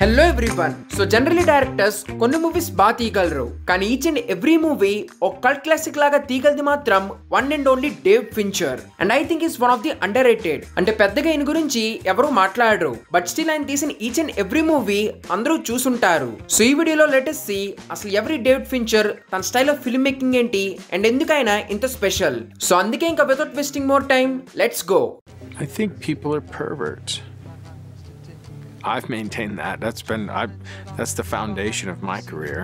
Hello everyone. So generally directors కొన్ని movies బాగా తీయగలరు, కానీ ఈచ్ అండ్ ఎవ్రీ మూవీ ఒక కల్ట్ క్లాసిక్ లాగా తీయగలది మాత్రం one and only David Fincher. And I think is one of the under rated. అంటే పెద్దగా ఈయన గురించి ఎవరు మాట్లాడరు, బట్ స్టిల్ ఆయన తీసిన ఈచ్ అండ్ ఎవ్రీ మూవీ అందరూ చూసుంటారు. సో ఈ వీడియోలో లెటెస్ట్ సి అసలు ఎవరి డేవిడ్ ఫించర్, తన స్టైల్ ఆఫ్ ఫిల్మ్ మేకింగ్ ఏంటి, అండ్ ఎందుకు ఆయన ఇంత స్పెషల్. సో అందుకే ఇంకా without wasting more time, let's go. I think people are perverts. I've maintained that. That's the foundation of my career.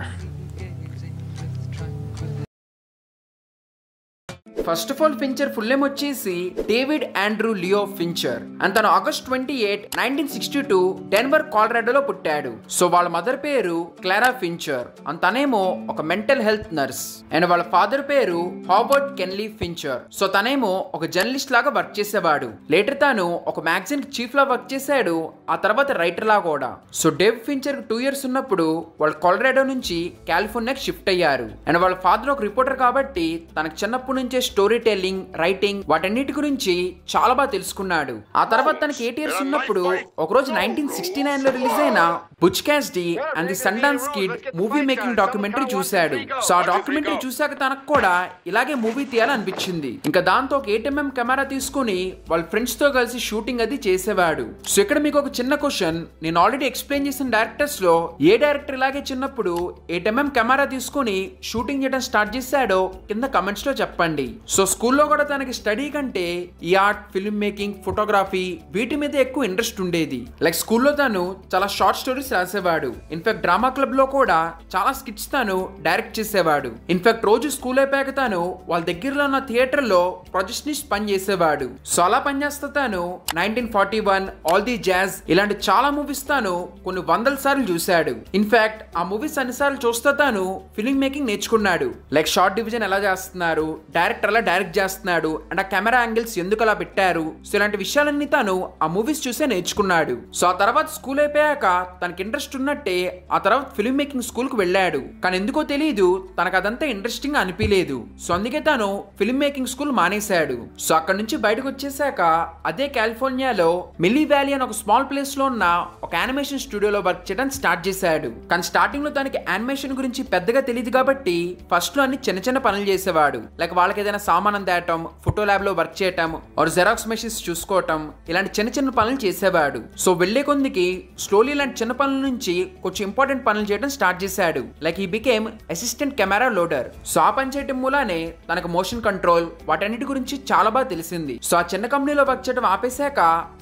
First of all Fincher full name వచ్చేసి David Andrew Leo Fincher. And తను August 28, 1962 Denver కొలరాడోలో పుట్టాడు. So వాళ్ళ mother పేరు Clara Fincher, and తనేమో ఒక mental health nurse. And వాళ్ళ father పేరు హాబర్ట్ కెన్లీ ఫించర్. సో తనేమో ఒక జర్నలిస్ట్ లాగా వర్క్ చేసేవాడు. లేటర్ తాను ఒక మ్యాగజైన్ చీఫ్ లా వర్క్ చేశాడు, ఆ తర్వాత రైటర్ లా కూడా. సో డేవిడ్ ఫించర్ 2 years ఉన్నప్పుడు వాళ్ళు కొలరాడో నుంచి కాలిఫోర్నియాకి షిఫ్ట్ అయ్యారు. అండ్ వాళ్ళ ఫాదర్ ఒక రిపోర్టర్ కాబట్టి తనకు చిన్నప్పటి నుంచే స్టోరీ టెల్లింగ్, రైటింగ్ వాటన్నిటి గురించి చాలా బాగా తెలుసుకున్నాడు. ఆ తర్వాత తనకి 8 years ఉన్నప్పుడు ఒకరోజు 1969 లో రిలీజ్ అయిన Butch Cassidy and the Sundance Kid movie making documentary చూశాడు. సో ఆ డాక్యుమెంటరీ చూశాక తనకు కూడా ఇలాగే మూవీ తీయాలనిపించింది. ఇంకా దాంతో ఒక 8mm కెమెరా తీసుకుని వాళ్ళ ఫ్రెండ్స్ తో కలిసి షూటింగ్ అది చేసేవాడు. సో ఇక్కడ మీకు ఒక చిన్న క్వశ్చన్, నేను ఆల్రెడీ ఎక్స్ప్లెయిన్ చేసిన డైరెక్టర్స్ లో ఏ డైరెక్టర్ ఇలాగే చిన్నప్పుడు 8mm కెమెరా తీసుకుని షూటింగ్ చేయడం స్టార్ట్ చేశాడో కింద కమెంట్స్ లో చెప్పండి. సో స్కూల్లో కూడా తనకి స్టడీ కంటే ఈ ఆర్ట్, ఫిల్మ్ మేకింగ్, ఫోటోగ్రఫీ వీటి మీద ఎక్కువ ఇంట్రెస్ట్ ఉండేది. లైక్ స్కూల్లో తను చాలా షార్ట్ స్టోరీస్ రాసేవాడు. ఇన్ఫాక్ట్ డ్రామా క్లబ్ లో కూడా చాలా స్కిట్స్ తను డైరెక్ట్ చేసేవాడు. ఇన్ఫాక్ట్ రోజు స్కూల్ అయిపోయాక తను వాళ్ళ దగ్గరలో ఉన్న థియేటర్ లో ప్రొజెక్షనిస్ట్ పని చేసేవాడు. సో అలా పనిచేస్తా తను 1941, ఆల్ ది జాజ్ ఇలాంటి చాలా మూవీస్ తాను కొన్ని వందల సార్లు చూశాడు. ఇన్ఫాక్ట్ ఆ మూవీస్ అన్నిసార్లు చూస్తా తాను ఫిల్మ్ మేకింగ్ నేర్చుకున్నాడు. లైక్ షార్ట్ డివిజన్ ఎలా చేస్తున్నారు, డైరెక్టర్ ఎలా డైరెక్ట్ చేస్తున్నాడు, అండ్ ఆ కెమెరా యాంగిల్స్ ఎందుకు అలా పెట్టారు, సో ఇలాంటి విషయాలన్నీ తాను ఆ మూవీస్ చూసే నేర్చుకున్నాడు. సో ఆ తర్వాత స్కూల్ అయిపోయాక తనకి ఇంట్రెస్ట్ ఉన్నట్టే ఆ తర్వాత ఫిల్మ్ మేకింగ్ స్కూల్ కు వెళ్ళాడు. కానీ ఎందుకో తెలియదు తనకు అదంతా ఇంట్రెస్టింగ్ అనిపించలేదు. సో అందుకే తాను ఫిల్మ్ మేకింగ్ స్కూల్ మానేశాడు. సో అక్కడ నుంచి బయటకు వచ్చేసాక అదే కాలిఫోర్నియాలో మిల్లీ వ్యాలీ అని ఒక స్మాల్ ప్లేస్ లో ఉన్న ఒక యానిమేషన్ స్టూడియోలో వర్క్ చేయడం స్టార్ట్ చేశాడు. కానీ స్టార్టింగ్ లో తనకి యానిమేషన్ గురించి పెద్దగా తెలియదు కాబట్టి ఫస్ట్ లో అన్ని చిన్న చిన్న పనులు చేసేవాడు. లైక్ వాళ్ళకి ఏదైనా సామానం తేయటం, ఫోటో ల్యాబ్ లో వర్క్ చేయటం, ఆర్ జెరాక్స్ మెషిన్స్ చూసుకోవటం, ఇలాంటి చిన్న చిన్న పనులు చేసేవాడు. సో వెళ్లే కొందికి స్లోలీ ఇలాంటి చిన్న పనుల నుంచి కొంచెం ఇంపార్టెంట్ పనులు చేయడం స్టార్ట్ చేశాడు. Like he became assistant camera loader. So ఆ పని చేయడం మూలానే తనకు మోషన్ కంట్రోల్ వాటన్నిటి గురించి చాలా బాగా తెలిసింది. సో ఆ చిన్న కంపెనీలో వర్క్ చేయడం ఆపేశాక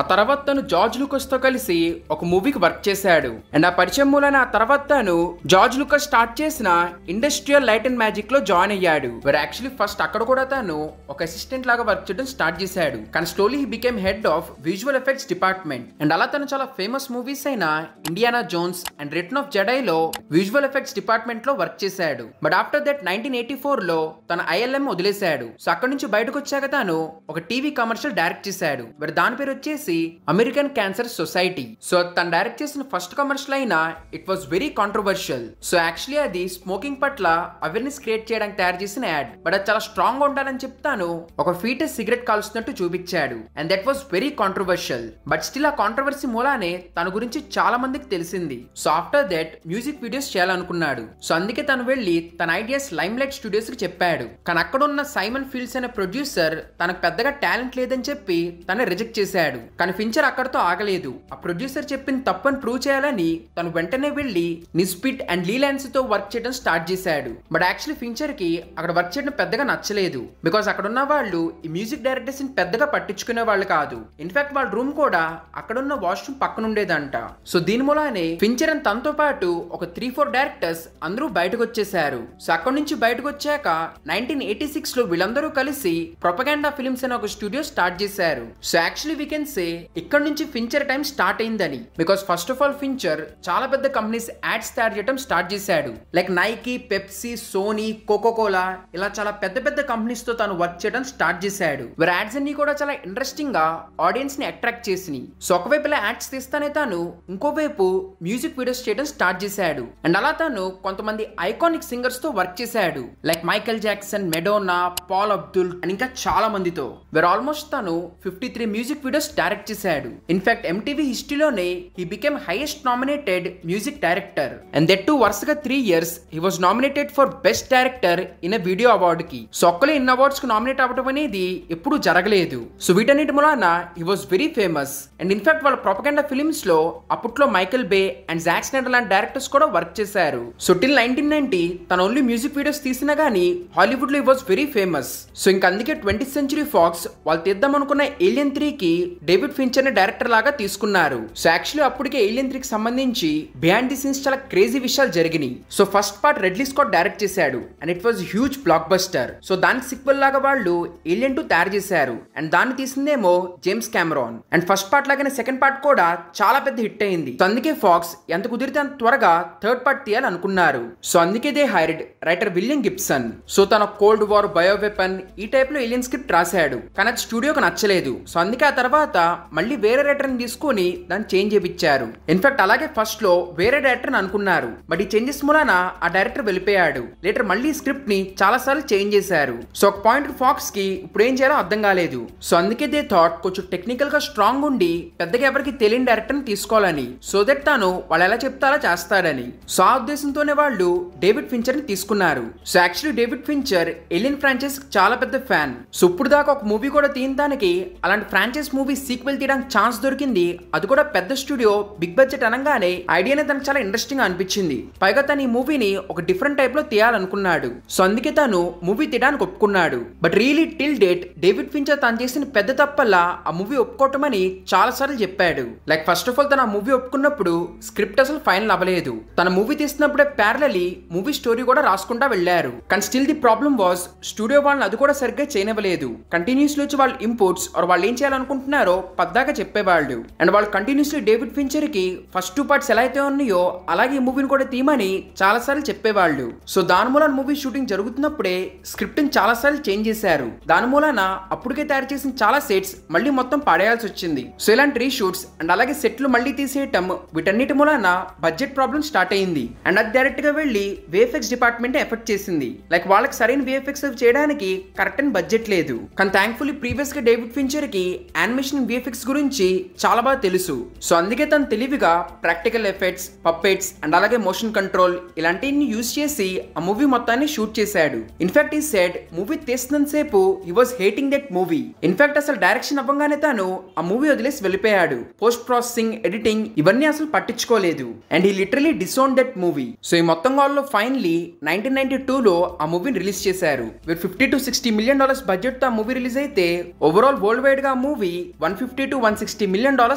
ఆ తర్వాత తను జార్జ్ లూకస్ తో కలిసి ఒక మూవీకి వర్క్ చేశాడు. అండ్ ఆ పరిచయం మూలాన ఆ తర్వాత తను జార్జ్ లూకస్ స్టార్ట్ చేసిన ఇండస్ట్రియల్ లైట్ అండ్ మ్యాజిక్ లో జాయిన్ అయ్యాడు. బట్ యాక్చువల్లీ ఫస్ట్ అక్కడ కూడా తను ఒక అసిస్టెంట్ లాగా వర్క్ చేయడం స్టార్ట్ చేశాడు. కానీ slowly he became head of visual effects department. And అలా తను చాలా ఫేమస్ మూవీస్ అయిన Indiana Jones and Return of Jedi లో విజువల్ ఎఫెక్ట్స్ డిపార్ట్మెంట్ లో వర్క్ చేశాడు. బట్ ఆఫ్టర్ దట్ 1984 లో తన ILM వదిలేశాడు. సో అక్కడ నుంచి బయటకు వచ్చాక తాను ఒక టీవీ కమర్షియల్ డైరెక్ట్ చేశాడు. బట్ దాని పేరు వచ్చేసి అమెరికన్ క్యాన్సర్ సొసైటీ. సో తను డైరెక్ట్ చేసిన ఫస్ట్ కమర్షియల్ అయినా it was very controversial. So actually అది స్మోకింగ్ పట్ల అవేర్నెస్ క్రియేట్ చేయడానికి తయారు చేసిన యాడ్. బట్ అది చాలా స్ట్రాంగ్ గా ఉండాలని చెప్తాను ఒక ఫీటస్ సిగరెట్ కాల్స్తున్నట్టు చూపించాడు. And that was very controversial. But still ఆ కాంట్రవర్సీ మూలానే తన గురించి చాలా మందికి తెలిసింది. So after that music videos చేయాలనుకున్నాడు. సో అందుకే తను వెళ్లి తన ఐడియాస్ లైమ్ లైట్ స్టూడియోస్ కి చెప్పాడు. కానీ అక్కడ ఉన్న సైమన్ ఫీల్డ్స్ అనే ప్రొడ్యూసర్ తనకు పెద్దగా టాలెంట్ లేదని చెప్పి తను రిజెక్ట్ చేశాడు. కానీ ఫించర్ అక్కడతో ఆగలేదు. ఆ ప్రొడ్యూసర్ చెప్పిన తప్పని ప్రూవ్ చేయాలని తను వెంటనే వెళ్లి నిస్పిట్ అండ్ లీలాన్స్ తో వర్క్ చేయడం స్టార్ట్ చేశాడు. బట్ యాక్చువల్లీ ఫించర్ కి అక్కడ వర్క్ చేయడం పెద్దగా నచ్చలేదు. బికాస్ అక్కడ ఉన్న వాళ్ళు ఈ మ్యూజిక్ డైరెక్టర్స్ ని పెద్దగా పట్టించుకునే వాళ్ళు కాదు. ఇన్ఫాక్ట్ వాళ్ళ రూమ్ కూడా అక్కడున్న వాష్రూమ్ పక్కన ఉండేదంట. సో దీని మూలానే ఫించర్ అండ్ తనతో పాటు ఒక 3-4 డైరెక్టర్స్ అందరూ బయటకు వచ్చేసారు. సో అక్కడ నుంచి బయటకు వచ్చాక 1986 లో వీళ్ళందరూ కలిసి ప్రొపగాండా ఫిల్మ్స్ అనే ఒక స్టూడియో స్టార్ట్ చేశారు. So actually we can say ఇక్కడ నుంచి ఫించర్ టైం స్టార్ట్ అయిందని. Because first of all Fincher చాలా పెద్ద కంపెనీస్ యాడ్స్ తయారు చేయడం స్టార్ట్ చేశాడు. Like Nike, Pepsi, Sony, Coca Cola ఇలా చాలా పెద్ద పెద్ద కంపెనీస్ కంపెనీస్ తో తాను వర్క్ చేయడం స్టార్ట్ చేశాడు. వీరి యాడ్స్ అన్ని కూడా చాలా ఇంట్రెస్టింగ్ గా ఆడియన్స్ ని అట్రాక్ట్ చేసినాయి. సో ఒకవైపు ఇలా యాడ్స్ తీస్తానే తాను ఇంకోవైపు మ్యూజిక్ వీడియోస్ చేయడం స్టార్ట్ చేశాడు. అండ్ అలా తాను కొంతమంది ఐకానిక్ సింగర్స్ తో వర్క్ చేశాడు. Like Michael Jackson, Madonna, Paula Abdul and ఇంకా చాలా మందితో. వీరు ఆల్మోస్ట్ తాను 53 మ్యూజిక్ వీడియోస్ డైరెక్ట్ చేశాడు. ఇన్ఫాక్ట్ ఎంటీవీ హిస్టరీలోనే he became highest nominated music director. And that too వరుసగా 3 years he was nominated for best director in a video award కి. So ఒక్కలే ఇన్ అవార్డ్స్ కు నామినేట్ అవ్వడం అనేది ఎప్పుడు జరగలేదు. సో వీటన్నిటి మూలాన he was very famous. And in fact వాళ్ళ ప్రొపగండా ఫిలిమ్స్ లో అప్పట్లో Michael Bay and Jack Snyder లాంటి డైరెక్టర్స్ కూడా వర్క్ చేశారు. సో టిల్ 1990 తన ఓన్లీ మ్యూజిక్ వీడియోస్ తీసినా గానీ హాలీవుడ్ లో he was very famous. So ఇంకా అందుకే 20th Century Fox వాళ్ళు తీద్దాం అనుకున్న ఏలియన్ 3 కి డేవిడ్ ఫించర్ ని డైరెక్టర్ లాగా తీసుకున్నారు. సో యాక్చువల్లీ అప్పటికే ఏలియన్ 3 కి సంబంధించి బిహైండ్ ది సీన్స్ చాలా క్రేజీ విషయాలు జరిగినాయి. So first part Ridley Scott direct చేశాడు and it was huge blockbuster. So దానికి సిక్వెల్ లాగా వాళ్ళు ఏలియన్ 2 తయారు చేశారు అండ్ దాన్ని తీసిందేమో James Cameron. And first part లాగానే సెకండ్ పార్ట్ కూడా చాలా పెద్ద హిట్ అయింది. సో అందుకే ఫాక్స్ ఎంత కుదిరితే అంత త్వరగా థర్డ్ పార్ట్ తీయాలనుకున్నారు. సో అందుకే they hired writer William Gibson. So తన కోల్డ్ వార్, బయో వెపన్ ఈ టైప్ లో ఏలియన్ స్క్రిప్ట్ రాశాడు. కానీ అది స్టూడియోకి నచ్చలేదు. సో అందుకే ఆ తర్వాత మళ్ళీ వేరే రైటర్ ని తీసుకుని దాన్ని చేంజ్ చేయించారు. ఇన్ఫాక్ట్ అలాగే ఫస్ట్ లో వేరే డైరెక్టర్ ని అనుకున్నారు. బట్ ఈ చేంజెస్ మూలాన ఆ డైరెక్టర్ వెళ్ళిపోయాడు. లేటర్ మళ్ళీ స్క్రిప్ట్ ని చాలా సార్లు చేంజ్ చేశారు. సో ఒక పాయింట్ ఫాక్స్ కి ఇప్పుడు ఏం చేయాలో అర్థం కాలేదు. సో అందుకే దే థాట్ కొంచెం టెక్నికల్ గా స్ట్రాంగ్ ఉండి పెద్దగా ఎవరికి తెలియని డైరెక్టర్ ని తీసుకోవాలని. సో దట్ తాను వాళ్ళు ఎలా చెప్తారో చేస్తాడని. సో ఆ ఉద్దేశంతోనే వాళ్ళు డేవిడ్ ఫించర్ ని తీసుకున్నారు. So actually David Fincher alien franchise చాలా పెద్ద ఫ్యాన్. సో ఇప్పుడు దాకా ఒక మూవీ కూడా తీయడానికి అలాంటి ఫ్రాంచైజ్ మూవీ సీక్వెల్ తీయడానికి ఛాన్స్ దొరికింది. అది కూడా పెద్ద స్టూడియో, బిగ్ బడ్జెట్ అనగానే ఐడియానే తనకు చాలా ఇంట్రెస్టింగ్ గా అనిపించింది. పైగా తను ఈ మూవీని ఒక డిఫరెంట్ టైప్ లో తీయాలనుకున్నాడు. సో అందుకే తను మూవీ తీయడానికి ఒప్పుకున్నాడు. But really till date David Fincher తను చేసిన పెద్ద తప్పల్లా ఆ మూవీ ఒప్పుకోవటమని చాలా సార్లు చెప్పాడు. లైక్ ఫస్ట్ ఆఫ్ ఆల్ తన ఆ మూవీ ఒప్పుకున్నప్పుడు స్క్రిప్ట్ అసలు ఫైనల్ అవ్వలేదు. తన మూవీ తీసినప్పుడే ప్యారలీ మూవీ స్టోరీ కూడా రాసుకుంటా వెళ్లారు. కానీ still the problem was studio వాళ్ళని అది కూడా సరిగ్గా చేయనివ్వలేదు. కంటిన్యూస్లీ వచ్చి వాళ్ళు ఇంపోర్ట్స్ వాళ్ళు ఏం చేయాలనుకుంటున్నారో పద్దాగా చెప్పేవాళ్ళు. అండ్ వాళ్ళు కంటిన్యూస్లీ డేవిడ్ ఫించర్ కి ఫస్ట్ 2 parts ఎలా అయితే ఉన్నాయో అలాగే ఈ మూవీని కూడా తీయమని చాలా సార్లు చెప్పేవాళ్ళు. సో దాని మూలాన మూవీ షూటింగ్ జరుగుతున్నప్పుడే స్క్రిప్ట్ ని చాలా సార్లు చేంజ్ చేశారు. దాని మూలాన అప్పటికే తయారు చేసిన చాలా సెట్స్ మళ్ళీ మొత్తం పడేయాల్సి వచ్చింది. సో ఇలాంటి రీషూట్స్ అండ్ అలాగే సెట్లు మళ్ళీ తీసేయటం వీటన్నిటి మూలాన బడ్జెట్ ప్రాబ్లం స్టార్ట్ అయింది. అండ్ అది డైరెక్ట్ గా వెళ్ళి విఎఫ్ఎక్స్ డిపార్ట్మెంట్ ఎఫెక్ట్ చేసింది. లైక్ వాళ్ళకి సరైన విఎఫ్ఎక్స్ చేయడానికి కరెక్ట్ అండ్ బడ్జెట్ లేదు. కానీ థ్యాంక్ఫుల్లీ ప్రీవియస్ గా డేవిడ్ ఫించర్ కి యానిమేషన్ విఎఫ్ఎక్స్ గురించి చాలా బాగా తెలుసు. సో అందుకే తను తెలివిగా ప్రాక్టికల్ ఎఫెక్ట్స్, పప్పెట్స్ అండ్ అలాగే మోషన్ కంట్రోల్ ఇలాంటివి యూజ్ చేసి ఆ మూవీ మొత్తాన్ని షూట్ చేశాడు. ఇన్ఫాక్ట్ ఈ సెడ్ మూవీ తీస్తున్నంత సేపు he was hating that movie. In fact అసలు డైరెక్షన్ అవ్వగానే తాను ఆ మూవీ వదిలేసి వెళ్ళిపోయాడు. పోస్ట్ ప్రాసెసింగ్, ఎడిటింగ్ ఇవన్నీ అసలు పట్టించుకోలేదు. And he literally disowned that movie. So ఈ మొత్తం వాళ్ళలో ఫైనలీ 1992లో ఆ మూవీని రిలీజ్ చేశారు. విత్ $50 to $60 million బడ్జెట్ తో ఆ మూవీ రిలీజ్ అయితే ఓవరాల్ వరల్డ్ వైడ్ గా ఆ మూవీ $150 to $160 million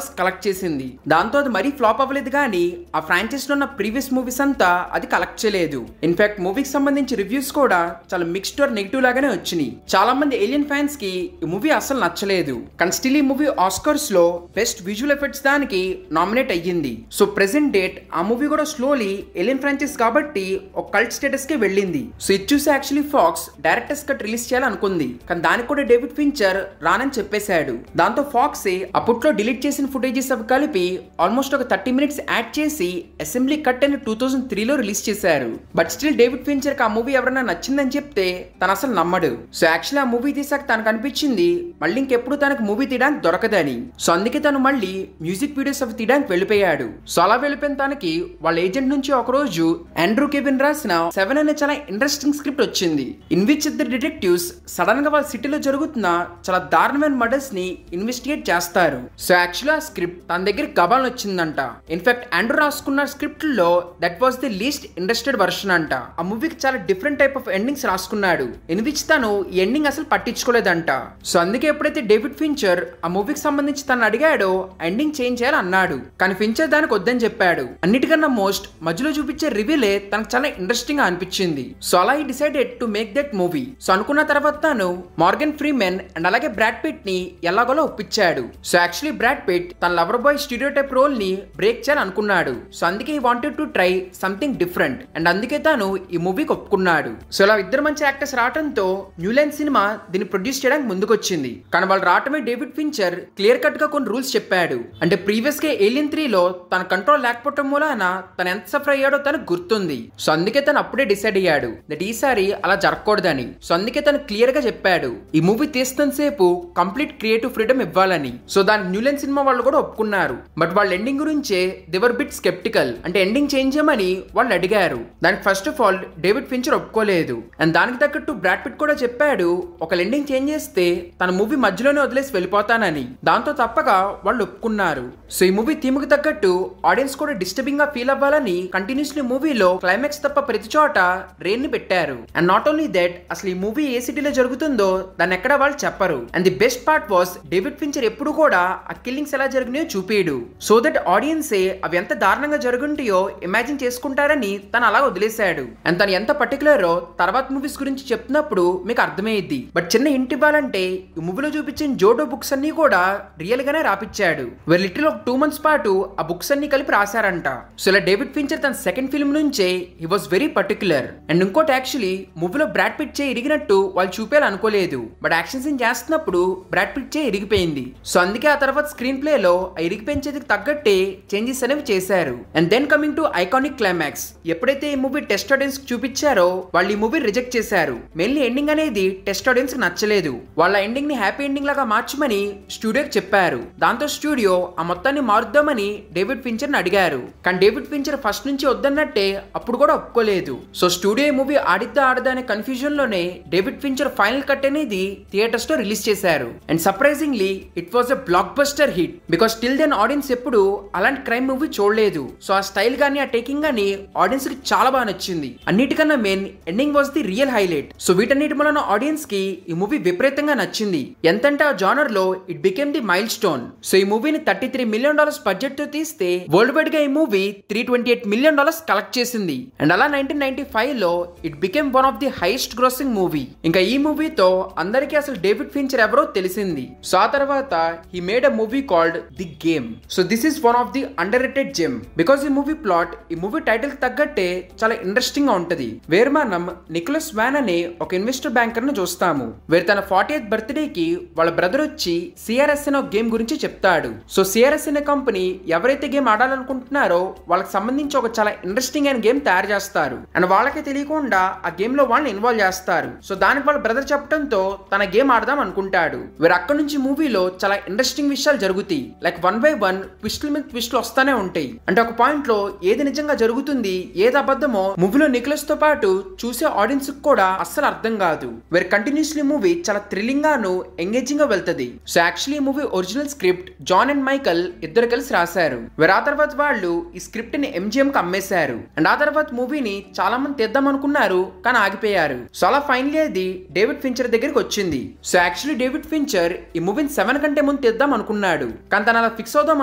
కలెక్ట్ చేసింది. దాంతో అది మరీ ఫ్లాప్ అవ్వలేదు కానీ ఆ ఫ్రాంచైజ్ లో ఉన్న ప్రీవియస్ మూవీస్ అంతా అది కలెక్ట్ చేయలేదు. ఇన్ఫాక్ట్ మూవీకి సంబంధించి రివ్యూస్ కూడా చాలా మిక్స్డ్ ఆర్ నెగిటివ్ లాగానే వచ్చినాయి. చాలా మంది ఏలియన్ ఫ్యాన్స్ కి ఈ మూవీ అసలు నచ్చలేదు. కానీ స్టిల్ ఈ మూవీ ఆస్కర్స్ లో బెస్ట్ విజువల్ ఎఫెక్ట్స్ దానికి నామినేట్ అయ్యింది. సో ప్రెసెంట్ డేట్ ఆ మూవీ కూడా స్లోలీ ఏలియన్ ఫ్రాంచైజ్ కాబట్టి ఒక కల్ట్ స్టేటస్ కి వెళ్ళింది. సో ఇది చూసి actually Fox director's cut release చేయాలనుకుంది. కానీ దానికి కూడా డేవిడ్ ఫించర్ రానని చెప్పేశాడు. దాంతో ఫాక్స్ అప్పట్లో డిలీట్ చేసిన ఫుటేజెస్ అవి కలిపి ఆల్మోస్ట్ ఒక 30 minutes యాడ్ చేసి అసెంబ్లీ కట్ అని 2003లో రిలీజ్ చేశారు. బట్ స్టిల్ డేవిడ్ ఫించర్ కి ఆ మూవీ ఎవరైనా నచ్చిందని చెప్తే తను అసలు నమ్మడు. సో యాక్చువల్లీ ఆ మూవీ తీసాక తనకు అనిపించింది మళ్ళీ ఇంకెప్పుడు తనకు మూవీ తీయడానికి దొరకదని. సో అందుకే తను మళ్ళీ మ్యూజిక్ వీడియోస్ అవి తీయడానికి వెళ్ళిపోయాడు. సో అలా వెళ్ళిపోయిన తనకి వాళ్ళ ఏజెంట్ నుంచి ఒక రోజు ఆండ్రూ కెవిన్ రాసిన 7 అనే చాలా ఇంట్రెస్టింగ్ స్క్రిప్ట్ వచ్చింది. ఇన్ విచ్ ఇద్దరు డిటెక్టివ్స్ సడన్ గా వాళ్ళ సిటీలో జరుగుతున్న చాలా దారుణమైన మర్డర్స్ ని ఇన్వెస్టిగేట్ చేస్తారు. సో యాక్చువల్లీ ఆ స్క్రిప్ట్ తన దగ్గర గబాల్ వచ్చిందంట. ఇన్ఫాక్ట్ ఆండ్రూ రాసుకున్న స్క్రిప్ట్ లో that was the least interested version అంట. ఆ మూవీకి చాలా డిఫరెంట్ టైప్ ఆఫ్ ఎండింగ్స్ రాసుకున్నాడు. ఇన్ విచ్ తను ఈ ఎండింగ్ అసలు పట్టించుకోలేదంట. సో అందుకే ఎప్పుడైతే డేవిడ్ ఫించర్ ఆ మూవీకి సంబంధించి తను అడిగాడో ఎండింగ్ చేంజ్ చేయాలి అన్నాడు. కానీ ఫించర్ దానికి వద్దని చెప్పాడు. అన్నిటికన్నా మోస్ట్ మధ్యలో చూపించే రివీలే తనకు చాలా ఇంట్రెస్టింగ్ గా అనిపించింది. సో అలా ఈ decided to make that movie. So అనుకున్న తర్వాత తను మార్గన్ ఫ్రీమెన్ అండ్ అలాగే బ్రాడ్ పిట్ ని ఎలాగోలా ఒప్పించాడు. సో యాక్చువల్లీ బ్రాడ్ పిట్ తన lover boy stereotype role ని బ్రేక్ చేయాలి అనుకున్నాడు. సో అందుకే he wanted to try something different and అందుకే తాను ఈ మూవీకి ఒప్పుకున్నాడు. సో ఇలా ఇద్దరు మంచి యాక్టర్స్ రావడంతో దాంతో న్యూలైన్ సినిమా దీన్ని ప్రొడ్యూస్ చేయడానికి ముందుకొచ్చింది. కానీ వాళ్ళు రావటమే డేవిడ్ ఫించర్ క్లియర్ కట్ గా కొన్ని రూల్స్ చెప్పాడు. అంటే ప్రీవియస్ గా ఏలియన్ 3లో తన కంట్రోల్ లేకపోవటం మూలాన తను ఎంత సఫర్ అయ్యాడో తనకు గుర్తుంది. సో అందుకే తను అప్పుడే డిసైడ్ అయ్యాడు దట్ ఈసారి అలా జరగకూడదని. సో అందుకే తను క్లియర్ గా చెప్పాడు ఈ మూవీ తీస్తున్న సేపు కంప్లీట్ క్రియేటివ్ ఫ్రీడమ్ ఇవ్వాలని. సో దాని న్యూలైన్ సినిమా వాళ్ళు కూడా ఒప్పుకున్నారు. బట్ వాళ్ళ ఎండింగ్ గురించే దేవర్ బిట్ స్కెప్టికల్. అంటే ఎండింగ్ చేంజ్ చేయమని వాళ్ళు అడిగారు. దానికి first of all David Fincher ఒప్పుకోలేదు. అండ్ దానికి తగ్గట్టు బ్రాడ్ పిట్ కూడా చెప్పాడు ఒక ఎండింగ్ చేంజ్ చేస్తే తన మూవీ మధ్యలోనే వదిలేసి వెళ్ళిపోతానని. దాంతో తప్పగా వాళ్ళు ఒప్పుకున్నారు. సో ఈ మూవీ థీమ్ కి తగ్గట్టు ఆడియన్స్ కూడా డిస్టర్బింగ్ గా ఫీల్ అవ్వాలని కంటిన్యూస్లీ మూవీలో క్లైమాక్స్ తప్ప ప్రతి చోట రెయిన్ ని పెట్టారు. అండ్ నాట్ ఓన్లీ దట్ అసలు ఈ మూవీ ఏ సిటీలో జరుగుతుందో దాన్ని ఎక్కడ వాళ్ళు చెప్పరు. And the best part was David Fincher ఎప్పుడు కూడా ఆ కిల్లింగ్స్ ఎలా జరిగినాయో చూపిడు. సో దట్ ఆడియన్సే అవి ఎంత దారుణంగా జరుగుంటాయో ఇమాజిన్ చేసుకుంటారని తను అలా వదిలేశాడు. అండ్ తను ఎంత పర్టికులరో తర్వాత మూవీస్ గురించి చెప్తున్నప్పుడు మీకు అర్థమయ్యింది. బట్ చిన్న హింట్ ఇవ్వాలంటే ఈ మూవీలో చూపించిన జోడో బుక్స్ అన్ని కూడా రియల్ గానే రాపిచ్చాడు. వీరు లిటిల్ ఒక 2 months పాటు ఆ బుక్స్ అన్ని కలిపి రాశారంట. సో ఇలా డేవిడ్ ఫించర్ తన సెకండ్ ఫిల్మ్ నుంచే he was very particular. And ఇంకోటి యాక్చువల్లీ మూవీలో బ్రాడ్ పిట్ చే ఇరిగినట్టు వాళ్ళు చూపేయాలనుకోలేదు. బట్ యాక్షన్ సీన్ చేస్తున్నప్పుడు బ్రాడ్ పిట్ చే ఇరిగిపోయింది. సో అందుకే ఆ తర్వాత స్క్రీన్ ప్లే లో ఆ ఇరిగిపోయించేందుకు తగ్గట్టే చేంజెస్ అనేవి చేశారు. And then coming to iconic climax. ఎప్పుడైతే ఈ మూవీ టెస్ట్ ఆడియన్స్ కి చూపించారో వాళ్ళు ఈ మూవీ రిజెక్ట్ చేశారు. మెయిన్లీ ఎండింగ్ అనేది టెస్ట్ ఆడియన్స్ కి నచ్చలేదు. వాళ్ళ ఎండింగ్ ని హ్యాపీ ఎండింగ్ లాగా మార్చమని స్టూడియోకి చెప్పారు. దాంతో స్టూడియో ఆ మొత్తాన్ని మారుద్దామని డేవిడ్ ఫించర్ ని అడిగారు. కానీ డేవిడ్ ఫించర్ ఫస్ట్ నుంచి వద్దన్నట్టే అప్పుడు కూడా ఒప్పుకోలేదు. సో స్టూడియో ఈ మూవీ ఆడిద్దా ఆడదా అనే కన్ఫ్యూజన్ లోనే డేవిడ్ ఫించర్ ఫైనల్ కట్ అనేది థియేటర్స్ లో రిలీజ్ చేశారు. And surprisingly it was a blockbuster hit. Because till then audience ఎప్పుడు అలాంటి క్రైమ్ మూవీ చూడలేదు. సో ఆ స్టైల్ గానీ ఆ టేకింగ్ గానీ ఆడియన్స్ కి చాలా బాగా నచ్చింది. అన్నిటికన్నా main ending was the real highlight. So వీటన్నిటి వలన ఆడియన్స్ కి ఈ మూవీ విపరీతంగా నచ్చింది. ఎంతంటే ఆ జానర్ లో it became the mile stone. So ఈ మూవీని $33 million బడ్జెట్ తో తీస్తే వరల్డ్ వైడ్ గా ఈ మూవీ $328 million కలెక్ట్ చేసింది. అండ్ అలా 1995 లో it became one of the highest grossing movie. ఇంకా ఈ మూవీతో అందరికీ అసలు డేవిడ్ ఫించర్ ఎవరో తెలిసింది. సో ఆ తర్వాత he made a movie called the game. So this is one of the under rated gem. Because ఈ మూవీ ప్లాట్ ఈ మూవీ టైటిల్ తగ్గట్టే చాలా ఇంట్రెస్టింగ్ గా ఉంటది. వేర్ మనం నికోలస్ వాన్ అనే ఒక ఇన్వెస్టర్ బ్యాంకర్ ను చూస్తాము. వేర్ తన 40th బర్త్డే కి వాళ్ళ బ్రదర్ వచ్చి సిఆర్ఎస్ అనే ఒక గేమ్ గురించి చెప్తాడు. సో సిఆర్ఎస్ అనే కంపెనీ ఎవరైతే గేమ్ ఆడాలనుకుంటున్నారో వాళ్ళకి సంబంధించి ఒక చాలా ఇంట్రెస్టింగ్ అయిన గేమ్ తయారు చేస్తారు. అండ్ వాళ్ళకి తెలియకుండా ఆ గేమ్ లో వాళ్ళని ఇన్వాల్వ్ చేస్తారు. సో దానికి వాళ్ళ బ్రదర్ చెప్పడంతో తన గేమ్ ఆడదాం అనుకుంటాడు. వేరే అక్కడ నుంచి మూవీలో చాలా ఇంట్రెస్టింగ్ విషయాలు జరుగుతాయి. లైక్ 1 by 1 ట్విస్టుల మీద ట్విస్టులు వస్తానే ఉంటాయి. అంటే ఒక పాయింట్ లో ఏది నిజంగా జరుగుతుంది ఏది అబద్ధమో మూవీలో నికోలస్ తో పాటు చూసే ఆడియన్స్ కూడా అస్సలు అర్థం కాదు. వేరే కంటిన్యూస్లీ మూవీ చాలా థ్రిల్లింగ్ గాను ఎంగేజింగ్ గా వెళ్తది. So actually movie original script John and Michael ఇద్దరు కలిసి రాశారు. వేరే ఆ తర్వాత వాళ్ళు ఈ స్క్రిప్ట్ ని MGM కి అమ్మేశారు. అండ్ ఆ తర్వాత మూవీని చాలా మంది తెద్దాం అనుకున్నారు కానీ ఆగిపోయారు. సో అలా ఫైనల్లీ అది డేవిడ్ ఫించర్ దగ్గరికి వచ్చింది. సో యాక్చువల్లీ డేవిడ్ ఫించర్ ఈ మూవీని 7 కంటే ముందు తెద్దాం అనుకున్నాడు. కానీ తను అలా ఫిక్స్ అవుదాం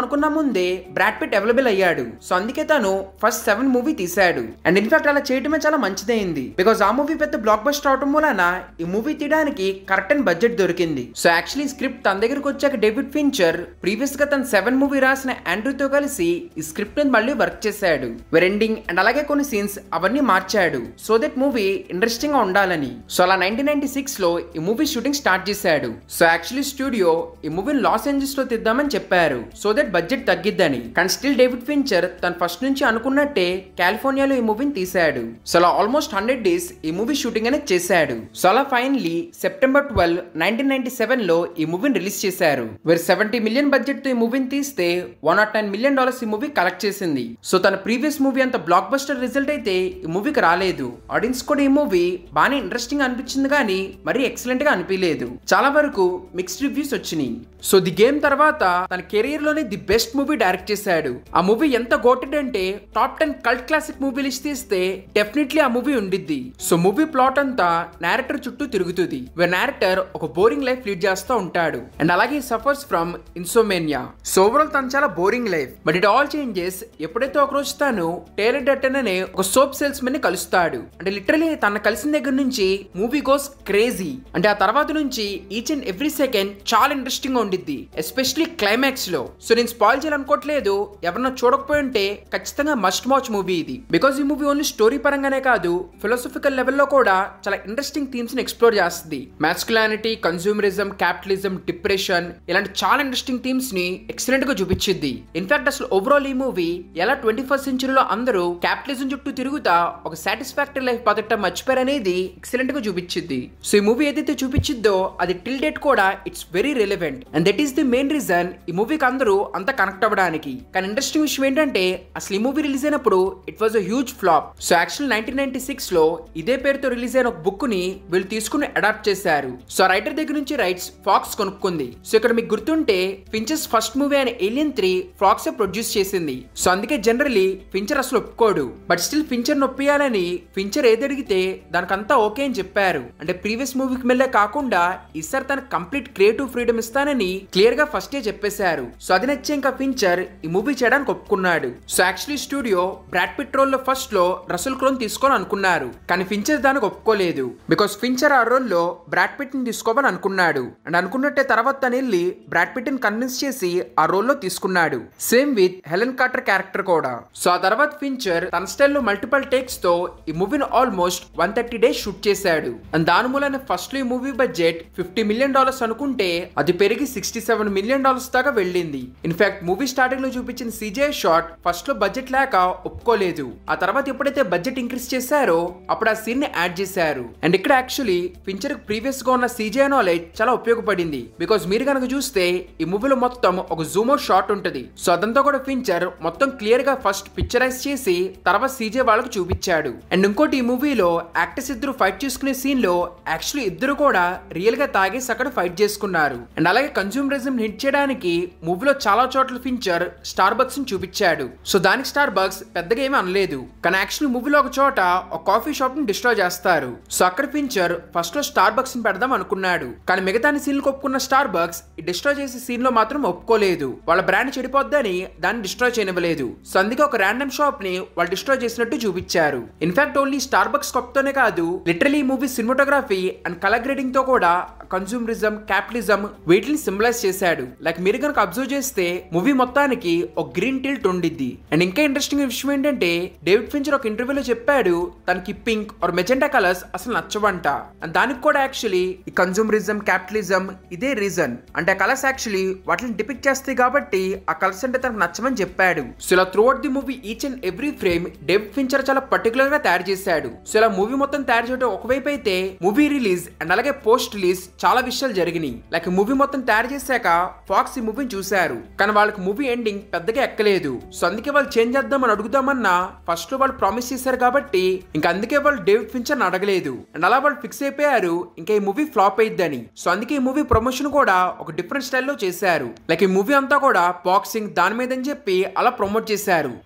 అనుకున్న ముందే బ్రాడ్ పిట్ అవైలబుల్ అయ్యాడు. సో అందుకే తను ఫస్ట్ 7 మూవీ తీశాడు. అండ్ ఇన్ఫాక్ట్ అలా చేయటమే చాలా మంచిదైంది. బికాస్ ఆ మూవీ పెద్ద బ్లాక్ బస్టర్ అవడం వలన ఈ మూవీ తీయడానికి కరెక్ట్ అండ్ బడ్జెట్ దొరికింది. సో యాక్చువల్లీ స్క్రిప్ట్ తన దగ్గరకు వచ్చాక డేవిడ్ ఫించర్ ప్రీవియస్ గా తన 7 మూవీ రాసిన ఆండ్రూతో కలిసి ఈ స్క్రిప్ట్ ని మళ్ళీ వర్క్ చేశాడు. ఎండింగ్ అండ్ అలాగే కొన్ని సీన్స్ అవన్నీ మార్చాడు. సో దట్ మూవీ ఇంట్రెస్టింగ్ గా ఉండాలని. సో అలా 1996 లో ఈ మూవీ షూటింగ్ స్టార్ట్ చేశాడు. సో యాక్చువల్లీ స్టూడియో ఈ మూవీని లాస్ ఏంజల్స్ లో తీద్దామని చెప్పారు. సో దట్ బడ్జెట్ తగ్గిద్దని. కానీ స్టిల్ డేవిడ్ ఫించర్ తను ఫస్ట్ నుంచి అనుకున్నట్టే కాలిఫోర్నియాలో ఈ మూవీని తీశాడు. సో అలా ఆల్మోస్ట్ 100 days ఈ మూవీ షూటింగ్ అనేది చేశాడు. సో అలా ఫైనలీ సెప్టెంబర్ 12, 1997 లో ఈ మూవీని రిలీజ్ చేశారు. వేరే $70 million బడ్జెట్ తో ఈ మూవీని తీస్తే $109 million ఈ మూవీ కలెక్ట్ చేసింది. సో తన ప్రీవియస్ మూవీ అంత బ్లాక్ బస్టర్ రిజల్ట్ అయితే ఈ మూవీకి రాలేదు. ఆడియన్స్ కూడా ఈ మూవీ బాగానే ఇంట్రెస్టింగ్ అనిపించింది కానీ మరీ ఎక్సలెంట్ గా అనిపించలేదు. చాలా వరకు మిక్స్డ్ రివ్యూస్ వచ్చినాయి. సో ది గేమ్ తర్వాత తన కెరీర్ లోనే ది బెస్ట్ మూవీ డైరెక్ట్ చేశాడు. ఆ మూవీ ఎంత గోటెడ్ అంటే top 10 cult classic movie list తీస్తే డెఫినెట్లీ ఆ మూవీ ఉండిద్ది. సో మూవీ ప్లాట్ అంతా నేరేటర్ చుట్టూ తిరుగుతుంది. నేరేటర్ ఒక బోరింగ్ లైఫ్ లీడ్ చేస్తూ ఉంటాడు. అండ్ అలాగే suffers from insomnia. So overall తను చాలా boring life. But it all changes ఎప్పుడైతే ఒక రోజు తను టేలర్ డట్టన్ అనే ఒక సోప్ సేల్స్ మెన్ ని కలుస్తాడు. అంటే లిటరలీ తన కలిసిన దగ్గర నుంచి మూవీ గోస్ క్రేజీ. అంటే ఆ తర్వాత నుంచి ఈచ్ అండ్ ఎవ్రీ సెకండ్ చాలా ఇంట్రెస్టింగ్ గా ఉండిద్ది, ఎస్పెషలీ క్లైమాక్స్ లో. సో నేను స్పాయిల్ చేయాలనుకోవట్లేదు. ఎవరన్నా చూడకపోయి ఉంటే ఖచ్చితంగా మస్ట్ వాచ్ మూవీ ఇది. బికాస్ ఈ మూవీ ఓన్లీ స్టోరీ పరంగానే కాదు ఫిలాసఫికల్ లెవెల్లో కూడా చాలా ఇంట్రెస్టింగ్ ఇంట్రెస్టింగ్ థీమ్స్ ని ఎక్స్ప్లోర్ చేస్తుంది. మాస్కులానిటీ, కన్స్యూమరిజం, క్యాపిటలిజం, డిప్రెషన్ ఇలాంటి చాలా ఇంట్రెస్టింగ్ థీమ్స్ ని ఎక్సలెంట్ గా చూపించింది. ఇన్ఫాక్ట్ అసలు ఓవరాల్ ఈ మూవీ ఎలా 21st సెంచరీలో అందరూ క్యాపిటలిజం చుట్టూ తిరుగుతా ఒక సాటిస్ఫాక్టరీ లైఫ్ బతకటం మర్చిపోయారనేది ఎక్సలెంట్ గా చూపించింది. సో ఈ మూవీ ఏదైతే చూపించిద్దో అది టిల్ డేట్ కూడా it's very relevant and that is the main reason ఈ మూవీకి అందరూ అంత కనెక్ట్ అవ్వడానికి. కానీ ఇంట్రెస్టింగ్ విషయం ఏంటంటే అసలు ఈ మూవీ రిలీజ్ అయినప్పుడు it was a huge flop. So actual 1996 లో ఇదే పేరుతో రిలీజ్ అయిన ఒక బుక్ ని వీళ్ళు తీసుకుని అడాప్ట్ చేశారు. సో రైటర్ దగ్గర నుంచి రైట్స్ ఫాక్స్ కొనుక్కుంది. సో ఇక్కడ మీకు గుర్తుంటే ఫించర్స్ ఫస్ట్ మూవీ అయిన ఏలియన్ 3 ఫాక్స్ ప్రొడ్యూస్ చేసింది. సో అందుకే జనరలీ ఫించర్ అసలు ఒప్పుకోడు. బట్ స్టిల్ ఫించర్ నొప్పియాలని ఫించర్ ఏది అడిగితే దానికంతా ఓకే అని చెప్పారు. అంటే ప్రీవియస్ మూవీకి మెల్లే కాకుండా ఈసారి తనకు కంప్లీట్ క్రియేటివ్ ఫ్రీడమ్ ఇస్తానని క్లియర్ గా ఫస్టే చెప్పేశారు. సో అది నచ్చే ఇంకా ఫించర్ ఈ మూవీ చేయడానికి ఒప్పుకున్నాడు. So actually studio Brad Pitt role లో ఫస్ట్ లో రసల్ క్రోన్ తీసుకోవాలని అనుకున్నారు. కానీ ఫించర్ దానికి ఒప్పుకోలేదు. బికాస్ ఫించర్ ఆ రోల్ లో బ్రాడ్ పిట్ ని తీసుకోవాలని అనుకున్నాడు. అండ్ అనుకున్నట్టే తర్వాత తను వెళ్ళి బ్రాడ్ పిట్ ని కన్విన్స్ చేసి ఆ రోల్ లో తీసుకున్నాడు. Same with Helen Carter character కూడా. సో ఆ తర్వాత ఫించర్ తన స్టైల్లో మల్టిపల్ టేక్స్ తో ఈ మూవీని ఆల్మోస్ట్ 130 days షూట్ చేశాడు. అండ్ దాని మూలన ఫస్ట్ లో ఈ మూవీ బడ్జెట్ $50 million అనుకుంటే అది పెరిగి $67 million దాకా వెళ్ళింది. ఇన్ఫాక్ట్ మూవీ స్టార్టింగ్ లో చూపించిన CGI షాట్ ఫస్ట్ లో బడ్జెట్ లేక ఒప్పుకోలేదు. ఆ తర్వాత ఎప్పుడైతే బడ్జెట్ ఇంక్రీజ్ చేశారో అప్పుడు ఆ సీన్ ని యాడ్ చేశారు. అండ్ ఇక్కడ యాక్చువల్లీ ఫించర్ ప్రీవియస్ గా ఉన్న CGI నాలెడ్జ్ చాలా ఉపయోగపడింది. బికాస్ మీరు కనుక చూస్తే ఈ మూవీలో మొత్తం ఒక జూమో షాట్ ఉంటది. సో అదంతా కూడా ఫించర్ మొత్తం క్లియర్ గా ఫస్ట్ పిక్చరైజ్ చేసి తర్వాత CGI వాళ్ళకు చూపించాడు. అండ్ ఇంకోటి ఈ మూవీలో యాక్టర్స్ ఇద్దరు ఫైట్ చేసుకునే సీన్ లో యాక్చువల్లీ ఇద్దరు కూడా రియల్ గా తాగేసి అక్కడ ఫైట్ చేసుకున్నారు. అండ్ అలాగే కన్స్యూమరిజం హిట్ చేయడానికి మూవీలో చాలా చోట్ల ఫించర్ స్టార్ బక్స్ ని చూపించాడు. సో దానికి స్టార్ బక్స్ పెద్దగా ఏమీ అనలేదు. కానీ యాక్చువల్లీ మూవీలో ఒక చోట ఒక కాఫీ షాప్ ని డిస్ట్రాయ్ చేస్తారు. సో అక్కడ ఫించర్ ఫస్ట్ లో స్టార్ బక్స్ ని పెడదాం అనుకున్నాడు. కానీ మిగతా సీన్ ఒప్పుకున్న స్టార్ బక్స్ డిస్ట్రాయ్ చేసే సీన్ లో మాత్రం ఒప్పుకోలేదు. వాళ్ళ బ్రాండ్ చెడిపోద్దని దాన్ని డిస్ట్రాయ్ చేయనివ్వలేదు. సో అందుకే ఒక ర్యాండమ్ షాప్ ని వాళ్ళు డిస్ట్రాయ్ చేసినట్టు చూపించారు. ఇన్ఫాక్ట్ ఓన్లీ స్టార్ బక్స్ కప్తోనే కాదు, literally movie cinematography and colour grading తో కూడా కన్స్యూమరిజం, క్యాపిటలిజం వీటిని సింబలైజ్ చేశాడు. లైక్ మీరు కనుక అబ్జర్వ్ చేస్తే మూవీ మొత్తానికి ఒక గ్రీన్ టిల్ట్ ఉండిద్ది. అండ్ ఇంకా ఇంట్రెస్టింగ్ విషయం ఏంటంటే డేవిడ్ ఫించర్ ఒక ఇంటర్వ్యూలో చెప్పాడు తనకి పింక్ ఆర్ మెజెంటా కలర్స్ అసలు నచ్చవంట. అండ్ దానికి కూడా యాక్చువల్లీ ఈ కన్స్యూమరిజం, క్యాపిటలిజం ఇదే రీజన్. అంటే ఆ కలర్స్ యాక్చువల్లీ వాటిని డిపిక్ట్ చేస్తాయి కాబట్టి ఆ కలర్స్ అంటే తనకు నచ్చమని చెప్పాడు. సో ఇలా through out the movie each and every frame David Fincher చాలా పర్టికులర్ గా తయారు చేశాడు. సో ఇలా మూవీ మొత్తం తయారు చేయడం ఒకవైపు అయితే మూవీ రిలీజ్ అండ్ అలాగే పోస్ట్ రిలీజ్ చాలా విషయాలు జరిగినాయి. లైక్ మూవీ మొత్తం తయారు చేశాక ఫాక్స్ ఈ మూవీని చూశారు. కానీ వాళ్ళకి మూవీ ఎండింగ్ పెద్దగా ఎక్కలేదు. సో అందుకే వాళ్ళు చేంజ్ చేద్దామని అడుగుదామన్నా ఫస్ట్ లో వాళ్ళు ప్రామిస్ చేశారు కాబట్టి ఇంకా అందుకే వాళ్ళు డేవిడ్ ఫించర్ అడగలేదు. అండ్ అలా వాళ్ళు ఫిక్స్ అయిపోయారు ఇంకా ఈ మూవీ ఫ్లాప్ అయిద్దని. సో అందుకే ఈ మూవీ ప్రమోషన్ కూడా ఒక డిఫరెంట్ స్టైల్లో చేశారు. లైక్ ఈ మూవీ అంతా కూడా బాక్సింగ్ దాని మీద అని చెప్పి అలా ప్రమోట్ చేశారు.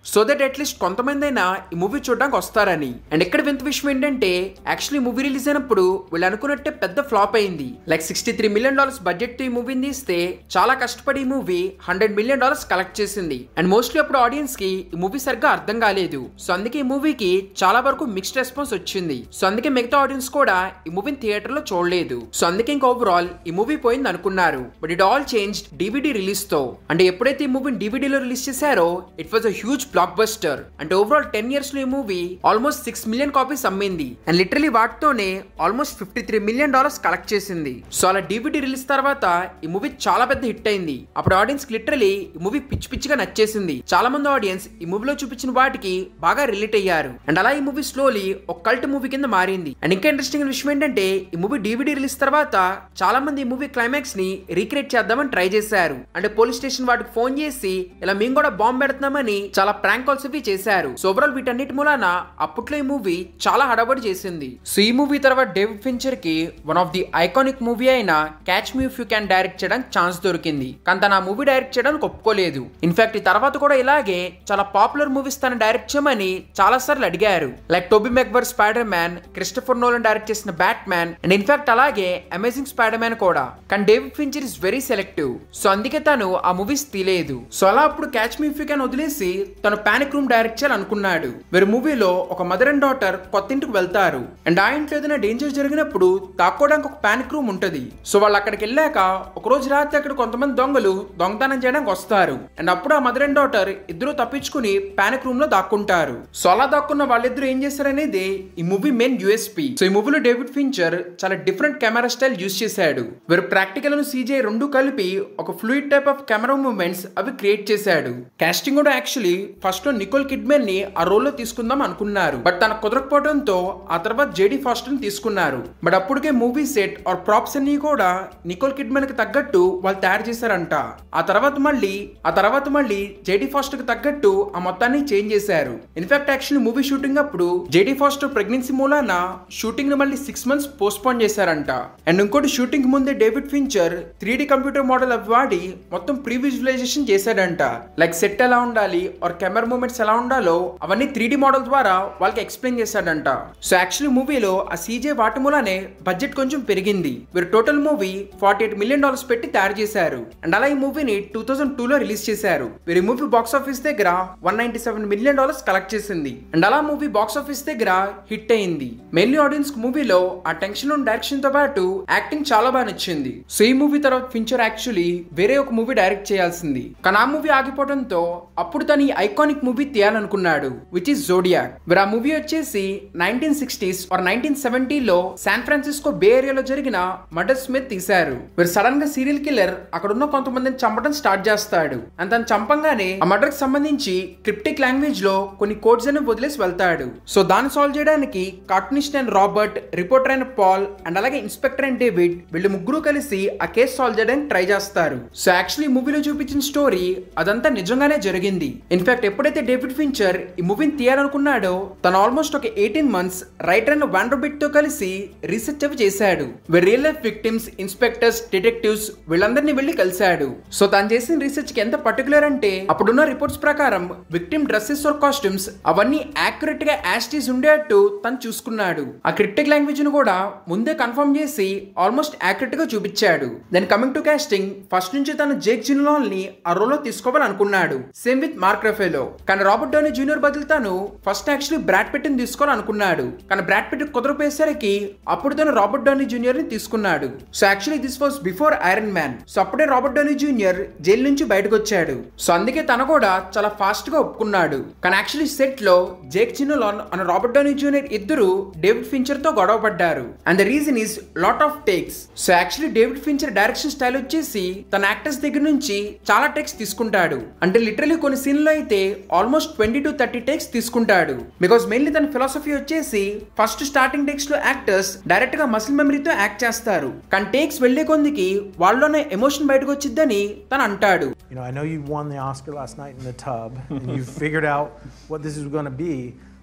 సో దట్ అట్లీస్ట్ కొంతమంది అయినా ఈ మూవీ చూడడానికి వస్తారని. అండ్ ఇక్కడ వింత విషయం ఏంటంటే యాక్చువల్లీ మూవీ రిలీజ్ అయినప్పుడు వీళ్ళు అనుకున్నట్టే పెద్ద ఫ్లాప్ అయింది. లైక్ $63 million బడ్జెట్ తో ఈ మూవీని తీస్తే చాలా కష్టపడి ఈ మూవీ $100 million కలెక్ట్ చేసింది. అండ్ మోస్ట్లీ అప్పుడు ఆడియన్స్ కి ఈ మూవీ సరిగ్గా అర్థం కాలేదు. సో అందుకే ఈ మూవీకి చాలా వరకు మిక్స్డ్ రెస్పాన్స్ వచ్చింది. సో అందుకే మిగతా ఆడియన్స్ కూడా ఈ మూవీని థియేటర్ లో చూడలేదు. సో అందుకే ఇంకా ఓవరాల్ ఈ మూవీ పోయింది అనుకున్నారు. But it all changed DVD release తో. అంటే ఎప్పుడైతే ఈ మూవీని DVD లో రిలీజ్ చేశారో it was a huge blockbuster. అంటే ఓవరాల్ 10 years లో ఈ మూవీ ఆల్మోస్ట్ 6 million కాపీస్ అమ్మింది. అండ్ లిటరలీ వాటితోనే ఆల్మోస్ట్ $53 million కలెక్ట్ చేసింది. సో అలా DVD రిలీజ్ తర్వాత ఈ మూవీ చాలా పెద్ద హిట్ అయింది. అప్పుడు ఆడియన్స్ లిటరలీ ఈ మూవీ పిచ్చి పిచ్చిగా నచ్చేసింది. చాలా మంది ఆడియన్స్ ఈ మూవీలో చూపించిన వాటికి బాగా రిలేట్ అయ్యారు. అండ్ అలా ఈ మూవీ స్లోలీ ఒక కల్ట్ మూవీ కింద మారింది. అండ్ ఇంకా ఇంట్రెస్టింగ్ విషయం ఏంటంటే ఈ మూవీ DVD రిలీజ్ తర్వాత చాలా మంది ఈ మూవీ క్లైమాక్స్ ని రీక్రియేట్ చేద్దామని ట్రై చేశారు. అంటే పోలీస్ స్టేషన్ వాటికి ఫోన్ చేసి ఇలా మేము కూడా బాంబు పెడుతున్నామని చాలా ప్రాంక్ కాల్స్ ఇవి చేశారు. సో ఓవరాల్ వీటన్నిటి మూలాన అప్పట్లో ఈ మూవీ చాలా హడాబడి చేసింది. సో ఈ మూవీ తర్వాత డేవిడ్ ఫించర్ కి one of the iconic movie అయిన Catch Me If You Can direct చేయడానికి ఛాన్స్ దొరికింది. కానీ తన ఆ మూవీ డైరెక్ట్ చేయడానికి ఒప్పుకోలేదు. ఇన్ఫాక్ట్ ఈ తర్వాత కూడా ఇలాగే చాలా పాపులర్ మూవీస్ తను డైరెక్ట్ చేయమని చాలా సార్లు అడిగారు. Like Tobey Maguire Spider Man, Christopher Nolan direct చేసిన బ్యాట్ మ్యాన్ అండ్ ఇన్ఫాక్ట్ అలాగే అమేజింగ్ స్పైడర్ మ్యాన్ కూడా. కానీ David Fincher is very selective. So అందుకే తను ఆ మూవీస్ తీయలేదు. సో అలా అప్పుడు Catch Me If You Can వదిలేసి తను పానిక్ రూమ్ డైరెక్ట్ చేయాలనుకున్నాడు. వేరే మూవీలో ఒక మదర్ అండ్ డాటర్ కొత్త ఇంటికి వెళ్తారు. అండ్ ఆ ఇంట్లో ఏదైనా డేంజర్ జరిగినప్పుడు తాక్కోవడానికి ఒక పానిక్ రూమ్ ఉంటది. సో వాళ్ళు అక్కడికి వెళ్ళాక ఒక రోజు రాత్రి అక్కడ కొంతమంది దొంగలు దొంగతనం చేయడానికి వస్తారు. అండ్ అప్పుడు ఆ మదర్ అండ్ డాటర్ ఇద్దరు తప్పించుకుని పానిక్ రూమ్ లో దాక్కుంటారు. సో అలా దాక్కున్న వాళ్ళిద్దరు ఏం చేస్తారనేది ఈ మూవీ మెయిన్ యూఎస్పీ. సో ఈ మూవీలో డేవిడ్ ఫించర్ చాలా డిఫరెంట్ కెమెరా స్టైల్ యూస్ చేశాడు. వీరు ప్రాక్టికల్ ను CGI రెండు కలిపి ఒక fluid type of camera movements అవి క్రియేట్ చేశాడు. కాస్టింగ్ కూడా యాక్చువల్లీ ఫస్ట్ లో నికోల్ కిడ్మెన్ ని ఆ రోల్ లో తీసుకుందాం అనుకున్నారు. బట్ తనకు కుదరకపోవడంతో ఆ తర్వాత జేడీ ఫాస్టర్ ని తీసుకున్నారు. బట్ అప్పటికే మూవీ సెట్ ఆర్ ప్రాప్స్ అన్ని కూడా నికోల్ కిడ్మెన్ కి తగ్గట్టు వాళ్ళు తయారు చేశారంట. ఆ తర్వాత మళ్ళీ జేడీ ఫాస్టర్ కి తగ్గట్టు ఆ మొత్తాన్ని చేంజ్ చేశారు. ఇన్ఫాక్ట్ యాక్చువల్లీ మూవీ షూటింగ్ అప్పుడు జేడీ ఫాస్టర్ ప్రెగ్నెన్సీ మూలాన షూటింగ్ ని మళ్ళీ 6 months పోస్ట్ పోన్ చేశారంట. అండ్ ఇంకోటి షూటింగ్ ముందే David Fincher 3D computer model అవి వాడి మొత్తం ప్రీ విజువలైజేషన్ చేశాడంట. లైక్ సెట్ ఎలా ఉండాలి ఆర్ కెమెరా మూవ్మెంట్స్ ఎలా ఉండాలో అవన్నీ 3D మోడల్ ద్వారా వాళ్ళకి ఎక్స్ప్లెయిన్ చేశాడంట. సో యాక్చువల్లీ మూవీలో ఆ CGI వాటి మూలానే బడ్జెట్ కొంచెం పెరిగింది. వీరు టోటల్ మూవీ $48 million పెట్టి తయారు చేశారు. అండ్ అలా ఈ మూవీని 2002 లో రిలీజ్ చేశారు. వీరి మూవీ బాక్స్ ఆఫీస్ దగ్గర $197 million కలెక్ట్ చేసింది. అండ్ అలా మూవీ బాక్స్ ఆఫీస్ దగ్గర హిట్ అయింది. మెయిన్లీ ఆడియన్స్ మూవీలో ఆ టెన్షన్ అండ్ డైరెక్షన్ తో పాటు యాక్టింగ్ చాలా బాగా నచ్చింది. సో ఈ మూవీ తర్వాత ఫించర్ యాక్చువల్లీ వేరే ఒక మూవీ డైరెక్ట్ చేయాల్సింది. కానీ ఆ మూవీ ఆగిపోవడంతో అప్పుడు తను ఈ ఐకానిక్ మూవీ తీయాలనుకున్నాడు, విచ్ ఇస్ జోడియాక్. వీరు ఆ మూవీ వచ్చేసి 1960s ఆర్ 1970 లో శాన్ ఫ్రాన్సిస్కో బే ఏరియాలో జరిగిన మర్డర్స్ మీద తీశారు. వీరు సడన్ గా సీరియల్ కిల్లర్ అక్కడ ఉన్న కొంతమందిని చంపడం స్టార్ట్ చేస్తాడు. అండ్ తను చంపంగానే ఆ మర్డర్ కి సంబంధించి క్రిప్టిక్ లాంగ్వేజ్ లో కొన్ని కోడ్స్ అని వదిలేసి వెళ్తాడు. సో దాన్ని సాల్వ్ చేయడానికి కార్టూనిస్ట్ అండ్ రాబర్ట్, రిపోర్టర్ అయిన పాల్ అండ్ అలాగే ఇన్స్పెక్టర్ అండ్ డేవిడ్ వీళ్ళు ముగ్గురు కలిసి ఆ కేసు సాల్వ్ చేయడానికి ట్రై చేస్తారు. సో యాక్చువల్లీ మూవీలో చూపించిన స్టోరీ అదంతా నిజంగానే జరిగింది. ఇన్ఫాక్ట్ ఎప్పుడైతే డేవిడ్ ఫించర్ ఈ మూవీని తీయాలనుకున్నాడో తను ఆల్మోస్ట్ ఒక 18 months రైటర్ అండ్ వాండర్బిట్ తో కలిసి రీసెర్చ్ అవి చేశాడు. Real life victims, inspectors, detectives వీళ్ళందరినీ వెళ్ళి కలిశాడు. సో తను చేసిన రీసెర్చ్ కి ఎంత పర్టికులర్ అంటే అప్పుడున్న రిపోర్ట్స్ ప్రకారం విక్టిమ్ డ్రెస్సెస్ ఆర్ కాస్ట్యూమ్స్ అవన్నీ యాక్యురేట్ గా యాస్టీస్ ఉండేట్టు తను చూసుకున్నాడు. ఆ క్రిప్టిక్ లాంగ్వేజ్ ను కూడా ముందే కన్ఫర్మ్ చేసి ఆల్మోస్ట్ యాక్యురేట్ గా చూపించాడు. Then coming to casting, first నుంచి తను జేక్ జిల్లాల్ ని ఆ రోల్ లో తీసుకోవాలనుకున్నాడు. Same with Mark Ruffalo. కానీ రాబర్ట్ డౌనీ జూనియర్ బదులు తను ఫస్ట్ యాక్చువల్లీ బ్రాడ్ పిట్ ని తీసుకోవాలనుకున్నాడు. కానీ బ్రాడ్ పిట్ కుదరపోయేసరికి అప్పుడు తను రాబర్ట్ డౌనీ జూనియర్ ని తీసుకున్నాడు. So actually this was before iron man. So అప్పుడే రాబర్ట్ డౌనీ జూనియర్ జైలు నుంచి బయటకు వచ్చాడు. సో అందుకే తను కూడా చాలా ఫాస్ట్ గా ఒప్పుకున్నాడు. కానీ యాక్చువల్లీ సెట్ లో Jake Gyllenhaal and Robert Downey Junior ఇద్దరు డేవిడ్ ఫించర్ తో గొడవ పడ్డారు. And the reason is lot of takes. So actually David Fincher direction style వచ్చేసి తన యాక్టర్స్ దగ్గర నుంచి చాలా టేక్స్ తీసుకుంటాడు. అంటే లిటరలీ కొన్ని సీన్ లో అయితే ఆల్మోస్ట్ 20 to 30 టేక్స్ తీసుకుంటాడు. బికాస్ మెయిన్లీ తన ఫిలాసఫీ వచ్చేసి ఫస్ట్ స్టార్టింగ్ టేక్స్ లో యాక్టర్స్ డైరెక్ట్ గా మసిల్ మెమరీతో యాక్ట్ చేస్తారు. కానీ టేక్స్ వెళ్లే కొందికి వాళ్ళలోనే ఎమోషన్ బయటకు వచ్చిద్దని తను అంటాడు. You know, I know you won the Oscar last night in the tub and you figured out what this is going to be,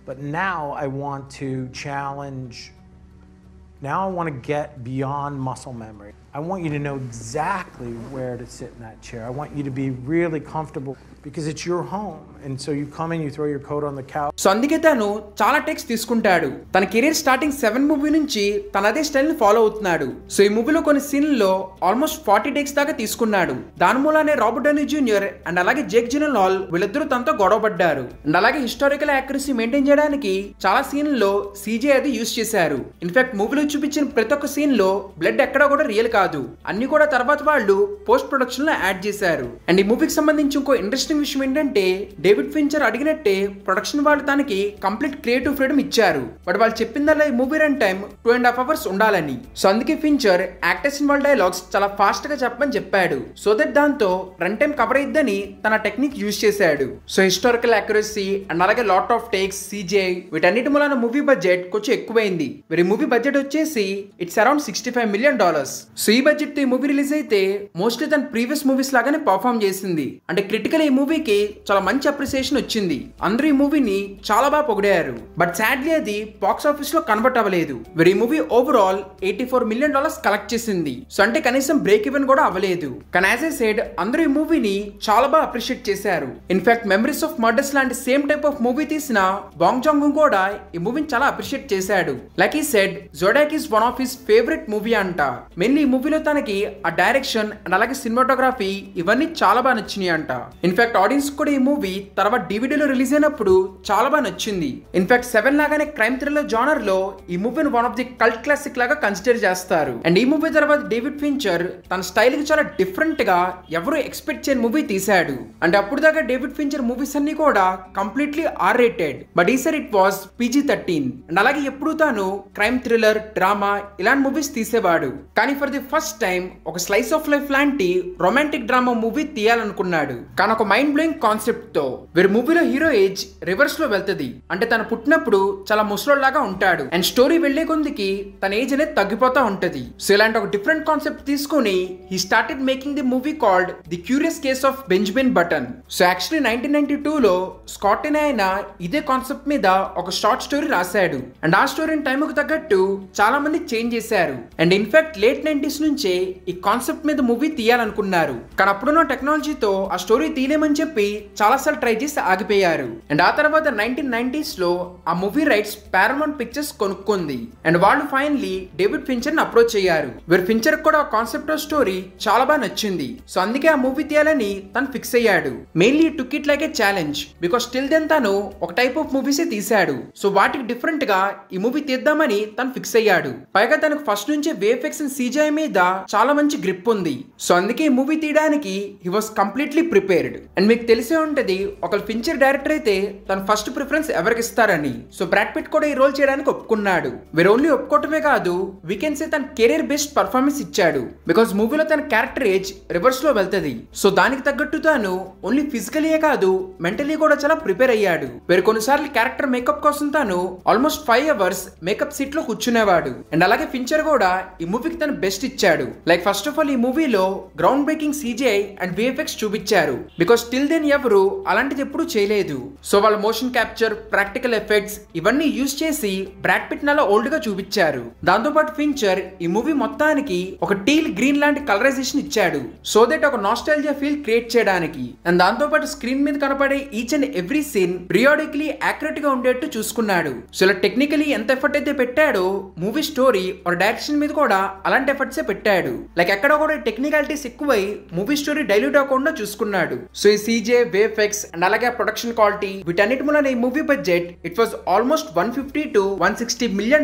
but now I want to challenge. Now I want to get beyond muscle memory. I want you to know exactly where to sit in that chair. I want you to be really comfortable because it's your home. And so you come in, you throw your coat on the couch. So అందుకే తను చాలా takes తీసుకుంటాడు. తన career starting 7 movie నుంచి తన అదే style ని follow అవుతున్నాడు. సో ఈ మూవీలో కొన్ని సీన్లలో ఆల్మోస్ట్ 40 టేక్స్ దాకా తీసుకున్నాడు. దాని మూలానే రాబర్ట్ డౌనీ జూనియర్ అండ్ అలాగే జేక్ జిల్లాల్ వీళ్ళిద్దరూ తనతో గొడవ పడ్డారు. అండ్ అలాగే హిస్టారికల్ యాక్యురసీ మెయింటైన్ చేయడానికి చాలా సీన్లలో CGI అది యూస్ చేశారు. ఇన్ఫాక్ట్ మూవీలో చూపించిన ప్రతి ఒక్క సీన్ లో బ్లడ్ ఎక్కడా కూడా రియల్ కాదు, అన్ని కూడా తర్వాత వాళ్ళు పోస్ట్ ప్రొడక్షన్ లో యాడ్ చేశారు. అండ్ ఈ మూవీకి సంబంధించి ఇంకో ఇంట్రెస్టింగ్ విషయం ఏంటంటే డేవిడ్ ఫించర్ అడిగినట్టే ప్రొడక్షన్ వాళ్ళు తనకి కంప్లీట్ క్రియేటివ్ ఫ్రీడమ్ ఇచ్చారు. బట్ వాళ్ళు చెప్పిందల్లా ఈ మూవీ రన్ టైం 2.5 hours ఉండాలని. సో అందుకే ఫించర్ యాక్టర్స్ వాళ్ళ డైలాగ్స్ చాలా ఫాస్ట్ గా చెప్పమని చెప్పాడు. సో దట్ దాంతో రన్ టైం కవర్ అయిద్దని తన టెక్నిక్ యూజ్ చేశాడు. సో హిస్టారికల్ యాక్యురసీ అండ్ అలాగే లాట్ ఆఫ్ టేక్స్, CGI వీటన్నిటి మూలన మూవీ బడ్జెట్ కొంచెం ఎక్కువైంది. మరి మూవీ బడ్జెట్ వచ్చేసి ఇట్స్ అరౌండ్ $65 million. సో ఈ బడ్జెట్ తో ఈ మూవీ రిలీజ్ అయితే మోస్ట్లీ తన ప్రీవియస్ మూవీస్ లాగానే పర్ఫార్మ్ చేసింది. అంటే క్రిటికల్ ఈ మూవీకి చాలా మంచి అప్రిసియేషన్ వచ్చింది. అందరూ ఈ మూవీని చాలా బాగా పొగిడారు. బట్ సాడ్లీ అది బాక్స్ ఆఫీస్ లో కన్వర్ట్ అవ్వలేదు. మరి ఈ మూవీ ఓవరాల్ $84 million కలెక్ట్ చేసింది. సో అంటే కనీసం బ్రేక్ ఈవెన్ కూడా అవ్వలేదు. కానీ యాజ్ ఐ సెడ్ అందరూ ఈ మూవీని చాలా బాగా అప్రిషియేట్ చేశారు. ఇన్ఫాక్ట్ మెమరీస్ ఆఫ్ మర్డర్స్ లాంటి సేమ్ టైప్ ఆఫ్ మూవీ తీసిన బాంగ్ జాంగ్ కూడా ఈ మూవీని చాలా అప్రిషియేట్ చేశాడు. లైక్ ఈ said zodiac is one of his favourite movie అంట. మెయిన్లీ ఈ మూవీలో తనకి ఆ డైరెక్షన్ అండ్ అలాగే సినిమాటోగ్రఫీ ఇవన్నీ చాలా బాగా నచ్చినాయి అంట. ఇన్ఫాక్ట్ ఆడియన్స్ కూడా ఈ మూవీ తర్వాత డివిడీలో రిలీజ్ అయినప్పుడు చాలా బాగా నచ్చింది. ఇన్ఫాక్ట్ 7 లాగానే క్రైమ్ థ్రిల్లర్ జానర్ లో ఈ మూవీని one of the cult classic లాగా కన్సిడర్ చేస్తారు. అండ్ ఈ మూవీ తర్వాత డేవిడ్ ఫించర్ తన స్టైల్ కి చాలా డిఫరెంట్ గా ఎవరు ఎక్స్పెక్ట్ చేయని మూవీ తీశాడు. అంటే అప్పుడు దాకా డేవిడ్ ఫించర్ మూవీస్ అన్ని కూడా కంప్లీట్లీ ఆర్ రేటెడ్, బట్ ఈసారి ఇట్ వాస్ PG-13. అండ్ అలాగే ఎప్పుడు తాను క్రైమ్ థ్రిల్లర్ డ్రామా ఇలాంటి మూవీస్ తీసేవాడు. కానీ ఫర్ ది ఫస్ట్ టైం ఒక స్లైస్ ఆఫ్ లైఫ్ లాంటి రొమాంటిక్ డ్రామా మూవీ తీయాలనుకున్నాడు. కానీ ఒక మైండ్ బ్లోయింగ్ కాన్సెప్ట్ తో వీరి మూవీలో హీరో ఏజ్ రివర్స్ లో వెళ్తది. అంటే తను పుట్టినప్పుడు చాలా ముసలోళ్ళలాగా ఉంటాడు అండ్ స్టోరీ వెళ్లే కొందికి తన ఏజ్ అనేది తగ్గిపోతా ఉంటది. సో ఇలాంటి ఒక డిఫరెంట్ కాన్సెప్ట్ తీసుకుని he started making the movie called the Curious Case of Benjamin Button. So actually 1992లో స్కాట్ అనే ఆయన ఇదే కాన్సెప్ట్ మీద ఒక షార్ట్ స్టోరీ రాశాడు. అండ్ ఆ స్టోరీని టైంకు తగ్గట్టు చాలా మంది చేంజ్ చేశారు. అండ్ ఇన్ఫాక్ట్ లేట్ 90s నుంచే ఈ కాన్సెప్ట్ మీద మూవీ తీయాలనుకున్నారు. కానీ అప్పుడున్న టెక్నాలజీతో ఆ స్టోరీ తీయలేమని చెప్పి చాలా సార్లు ట్రై చేసి ఆగిపోయారు. అండ్ ఆ తర్వాత 1990sలో ఆ మూవీ రైట్స్ పారమౌంట్ పిక్చర్స్ కొనుక్కుంది. అండ్ వాళ్ళు ఫైనలీ డేవిడ్ ఫించర్ ని అప్రోచ్ అయ్యారు. వీరు ఫించర్ కూడా ఆ కాన్సెప్ట్ ఆఫ్ స్టోరీ చాలా బాగా నచ్చింది. సో అందుకే ఆ మూవీ తీయాలని తను ఫిక్స్ అయ్యాడు. Mainly took it like a challenge because still then తను ఒక టైప్ ఆఫ్ మూవీస్ తీశాడు. సో వాటికి డిఫరెంట్ గా ఈ మూవీ తీద్దామని తను ఫిక్స్ అయ్యాడు. పైగా తనకు ఫస్ట్ నుంచే VFX అండ్ CGI మీద చాలా మంచి గ్రిప్ ఉంది. సో అందుకే ఈ మూవీ తీయడానికి he was completely prepared. And మీకు తెలిసే ఉంటది ఒక ఫించర్ డైరెక్టర్ అయితే తన ఫస్ట్ ప్రిఫరెన్స్ ఎవరికి ఇస్తారని. సో బ్రాడ్ పిట్ కూడా ఈ రోల్ చేయడానికి ఒప్పుకున్నాడు. వీరు ఓన్లీ ఒప్పుకోవటమే కాదు, వీ కెన్ సే తన కెరీర్ బెస్ట్ పర్ఫార్మెన్స్ ఇచ్చాడు. బికాస్ మూవీలో తన క్యారెక్టర్ ఏజ్ రివర్స్ లో వెళ్తది. సో దానికి తగ్గట్టు తాను ఓన్లీ ఫిజికలీయే కాదు మెంటలీ కూడా చాలా ప్రిపేర్ అయ్యాడు. వేరు కొన్నిసార్లు క్యారెక్టర్ మేకప్ కోసం తాను ఆల్మోస్ట్ 5 hours మేకప్ సీట్ లో కూర్చునేవాడు. అండ్ అలాగే ఫించర్ కూడా ఈ మూవీకి తన బెస్ట్ ఇచ్చాడు. లైక్ ఫస్ట్ ఆఫ్ ఆల్ ఈ మూవీలో groundbreaking CGI and VFX చూపించారు. బికాస్ టిల్ దెన్ ఎవరు అలాంటిది ఎప్పుడు చేయలేదు. సో వాళ్ళ మోషన్ క్యాప్చర్, ప్రాక్టికల్ ఎఫెక్ట్స్ ఇవన్నీ యూజ్ చేసి బ్రాడ్ పిట్ నలా ఓల్డ్ గా చూపించారు. దాంతో పాటు ఫించర్ ఈ మూవీ మొత్తానికి ఒక టీల్ గ్రీన్ లాంటి కలరైజేషన్ ఇచ్చాడు. సో దట్ ఒక నాస్టాల్జియా ఫీల్ క్రియేట్ చేయడానికి. అండ్ దాంతో పాటు స్క్రీన్ మీద కనపడే each and every scene periodically accurate గా ఉండేట్టు చూసుకున్నాడు. సో ఇలా టెక్నికలీ ఎంత ఎఫర్ట్ అయితే పెట్టాడో మూవీ స్టోరీ ఆర్ డైరెక్షన్ మీద కూడా అలాంటి ఎఫర్ట్స్ పెట్టాడు. లైక్ ఎక్కడ కూడా టెక్నికాలిటీస్ ఎక్కువై మూవీ స్టోరీ డైల్యూట్ అవ్వకుండా చూసుకున్నాడు. సో ఈ CGI, VFX అండ్ అలాగే ప్రొడక్షన్ క్వాలిటీ వీటన్నిటి మూలన ఈ movie budget it was almost $150 to $160 million.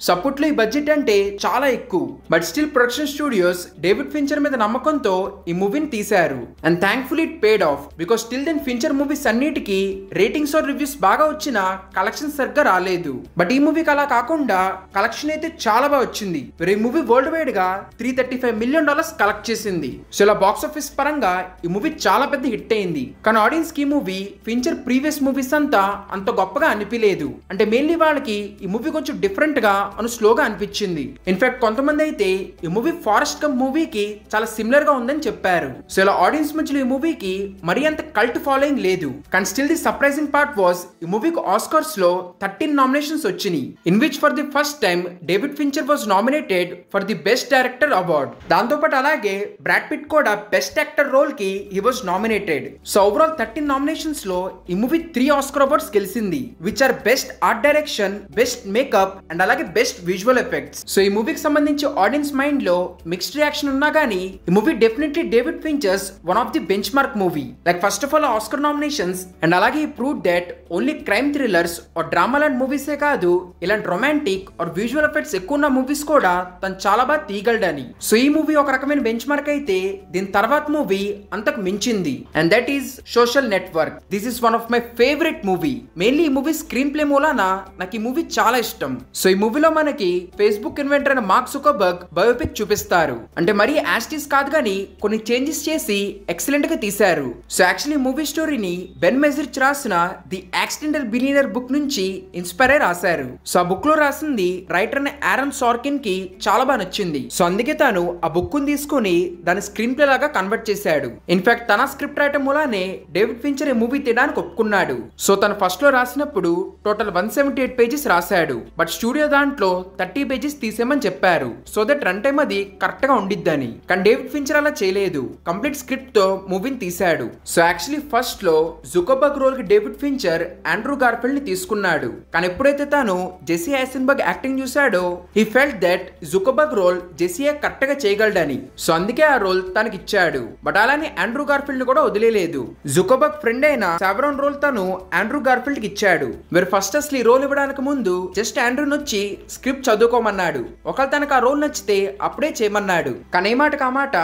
So అప్పట్లో ఈ బడ్జెట్ అంటే చాలా ఎక్కువ. But still production studios David Fincher మీద నమ్మకంతో ఈ మూవీని తీశారు. And thankfully it paid off because still then Fincher movies అన్నిటికీ రేటింగ్స్ ఆర్ రివ్యూస్ బాగా వచ్చినా కలెక్షన్ సరిగ్గా రాలేదు. బట్ ఈ మూవీకి అలా కాకుండా కలెక్షన్ అయితే చాలా బాగా వచ్చింది. ఈ మూవీ వరల్డ్ వైడ్ గా $335 million కలెక్ట్ చేసింది. సో ఇలా బాక్స్ ఆఫీస్ పరంగా ఈ మూవీ చాలా పెద్ద హిట్ అయింది. కానీ ఆడియన్స్ కి ఈ మూవీ ఫించర్ ప్రీవియస్ మూవీస్ అంతా అంత గొప్పగా అనిపించలేదు. అంటే మెయిన్లీ వాళ్ళకి ఈ మూవీ కొంచెం డిఫరెంట్ గా అను స్లోగా అనిపించింది. ఇన్ఫాక్ట్ కొంతమంది అయితే ఈ మూవీ ఫారెస్ట్ గంప్ మూవీకి చాలా సిమిలర్ గా ఉందని చెప్పారు. సో ఇలా ఆడియన్స్ మధ్యలో ఈ మూవీకి మరీ అంత కల్ట్ ఫాలోయింగ్ లేదు. కానీ still the surprising part was ఈ మూవీకి ఆస్కార్స్ లో 13 నామినేషన్స్ వచ్చినాయి. In which for the first time David Fincher was nominated for the best director award. దాంతో పాటు అలాగే బ్రాడ్ పిట్ కూడా బెస్ట్ యాక్టర్ రోల్ కి he was nominated. So overall 13 nominations లో ఈ మూవీ 3 ఆస్కార్ అవార్డ్స్ గెలిచింది. Which are best art direction, best makeup and అలాగే best visual effects. So ఈ మూవీకి సంబంధించి ఆడియన్స్ మైండ్ లో మిక్స్డ్ రియాక్షన్ ఉన్నా గానీ ఈ movie definitely David Fincher's one of the benchmark movie. Like first of all Oscar nominations and అలాగే ఈ prove that only crime thrillers or drama లాంటి మూవీసే కాదు, ఇలాంటి రొమాంటిక్ ఆర్ విజువల్ ఎఫెక్ట్స్ ఎక్కువ ఉన్న మూవీస్ కూడా తను చాలా బాగా తీయగలడని. సో ఈ మూవీ ఒక రకమైన బెంచ్ మార్క్ అయితే దీని తర్వాత మూవీ అంతకు మించింది. And that is social network. This is one of my favourite movie. Mainly ఈ మూవీ స్క్రీన్ ప్లే మూలాన నాకు ఈ మూవీ చాలా ఇష్టం. సో ఈ మూవీలో మనకి ఫేస్బుక్ ఇన్వెంటర్ అయిన మార్క్ జుకర్బర్గ్ బయోపిక్ చూపిస్తారు. అంటే మరీ యాస్టీస్ కాదు కానీ కొన్ని చేంజెస్ చేసి ఎక్సలెంట్ గా తీశారు. సో యాక్చువల్లీ మూవీ స్టోరీని బెన్ మెజరిచ్ రాసిన ది యాక్సిడెంటల్ బిలియనర్ బుక్ నుంచి ఇన్స్పైర్ అయి రాశారు. సో ఆ బుక్ లో రాసింది రైటర్ అయిన ఆరన్ సార్కిన్ కి చాలా బాగా నచ్చింది. సో అందుకే తాను ఆ బుక్ ని తీసుకుని దాని స్క్రీన్ ప్లే లాగా కన్వర్ట్ చేశాడు. ఇన్ఫాక్ట్ తన స్క్రిప్ట్ రైటర్ మూలానే డేవిడ్ ఫించర్ ఈ మూవీ తీయడానికి ఒప్పుకున్నాడు. సో తను ఫస్ట్ లో రాసినప్పుడు టోటల్ 178 పేజెస్ రాశాడు. బట్ స్టూడియో దాంట్లో 30 పేజెస్ తీసేయమని చెప్పారు. సో దట్ రన్ టైం అది కరెక్ట్ గా ఉండిద్దని. కానీ డేవిడ్ ఫించర్ అలా చేయలేదు. కంప్లీట్ స్క్రిప్ట్ తో మూవీని తీశాడు. సో యాక్చువల్లీ ఫస్ట్ లో జుకర్బర్గ్ రోల్ కి డేవిడ్ ఫించర్ ఆండ్రూ గార్ఫీల్డ్ ని తీసుకున్నాడు. కానీ ఎప్పుడైతే తాను జెసీ ఐసెన్బర్గ్ యాక్టింగ్ చూశాడో he felt that Zuckerberg role జెసియా కరెక్ట్ గా చేయగలడని. సో అందుకే ఆ రోల్ తనకి ఇచ్చాడు. బట్ అలానే ఆండ్రూ గార్ఫీల్డ్ కూడా వదిలేలేదు. జుకర్బర్గ్ ఫ్రెండ్ అయిన సావరాన్ రోల్ తను ఆండ్రూ గార్ఫీల్డ్ కి ఇచ్చాడు. మీరు ఫస్ట్ అసలు ఈ రోల్ ఇవ్వడానికి ముందు జస్ట్ ఆండ్రూని వచ్చి స్క్రిప్ట్ చదువుకోమన్నాడు. ఒకవేళ తనకు ఆ రోల్ నచ్చితే అప్పుడే చేయమన్నాడు. కానీ ఏ మాట కామాట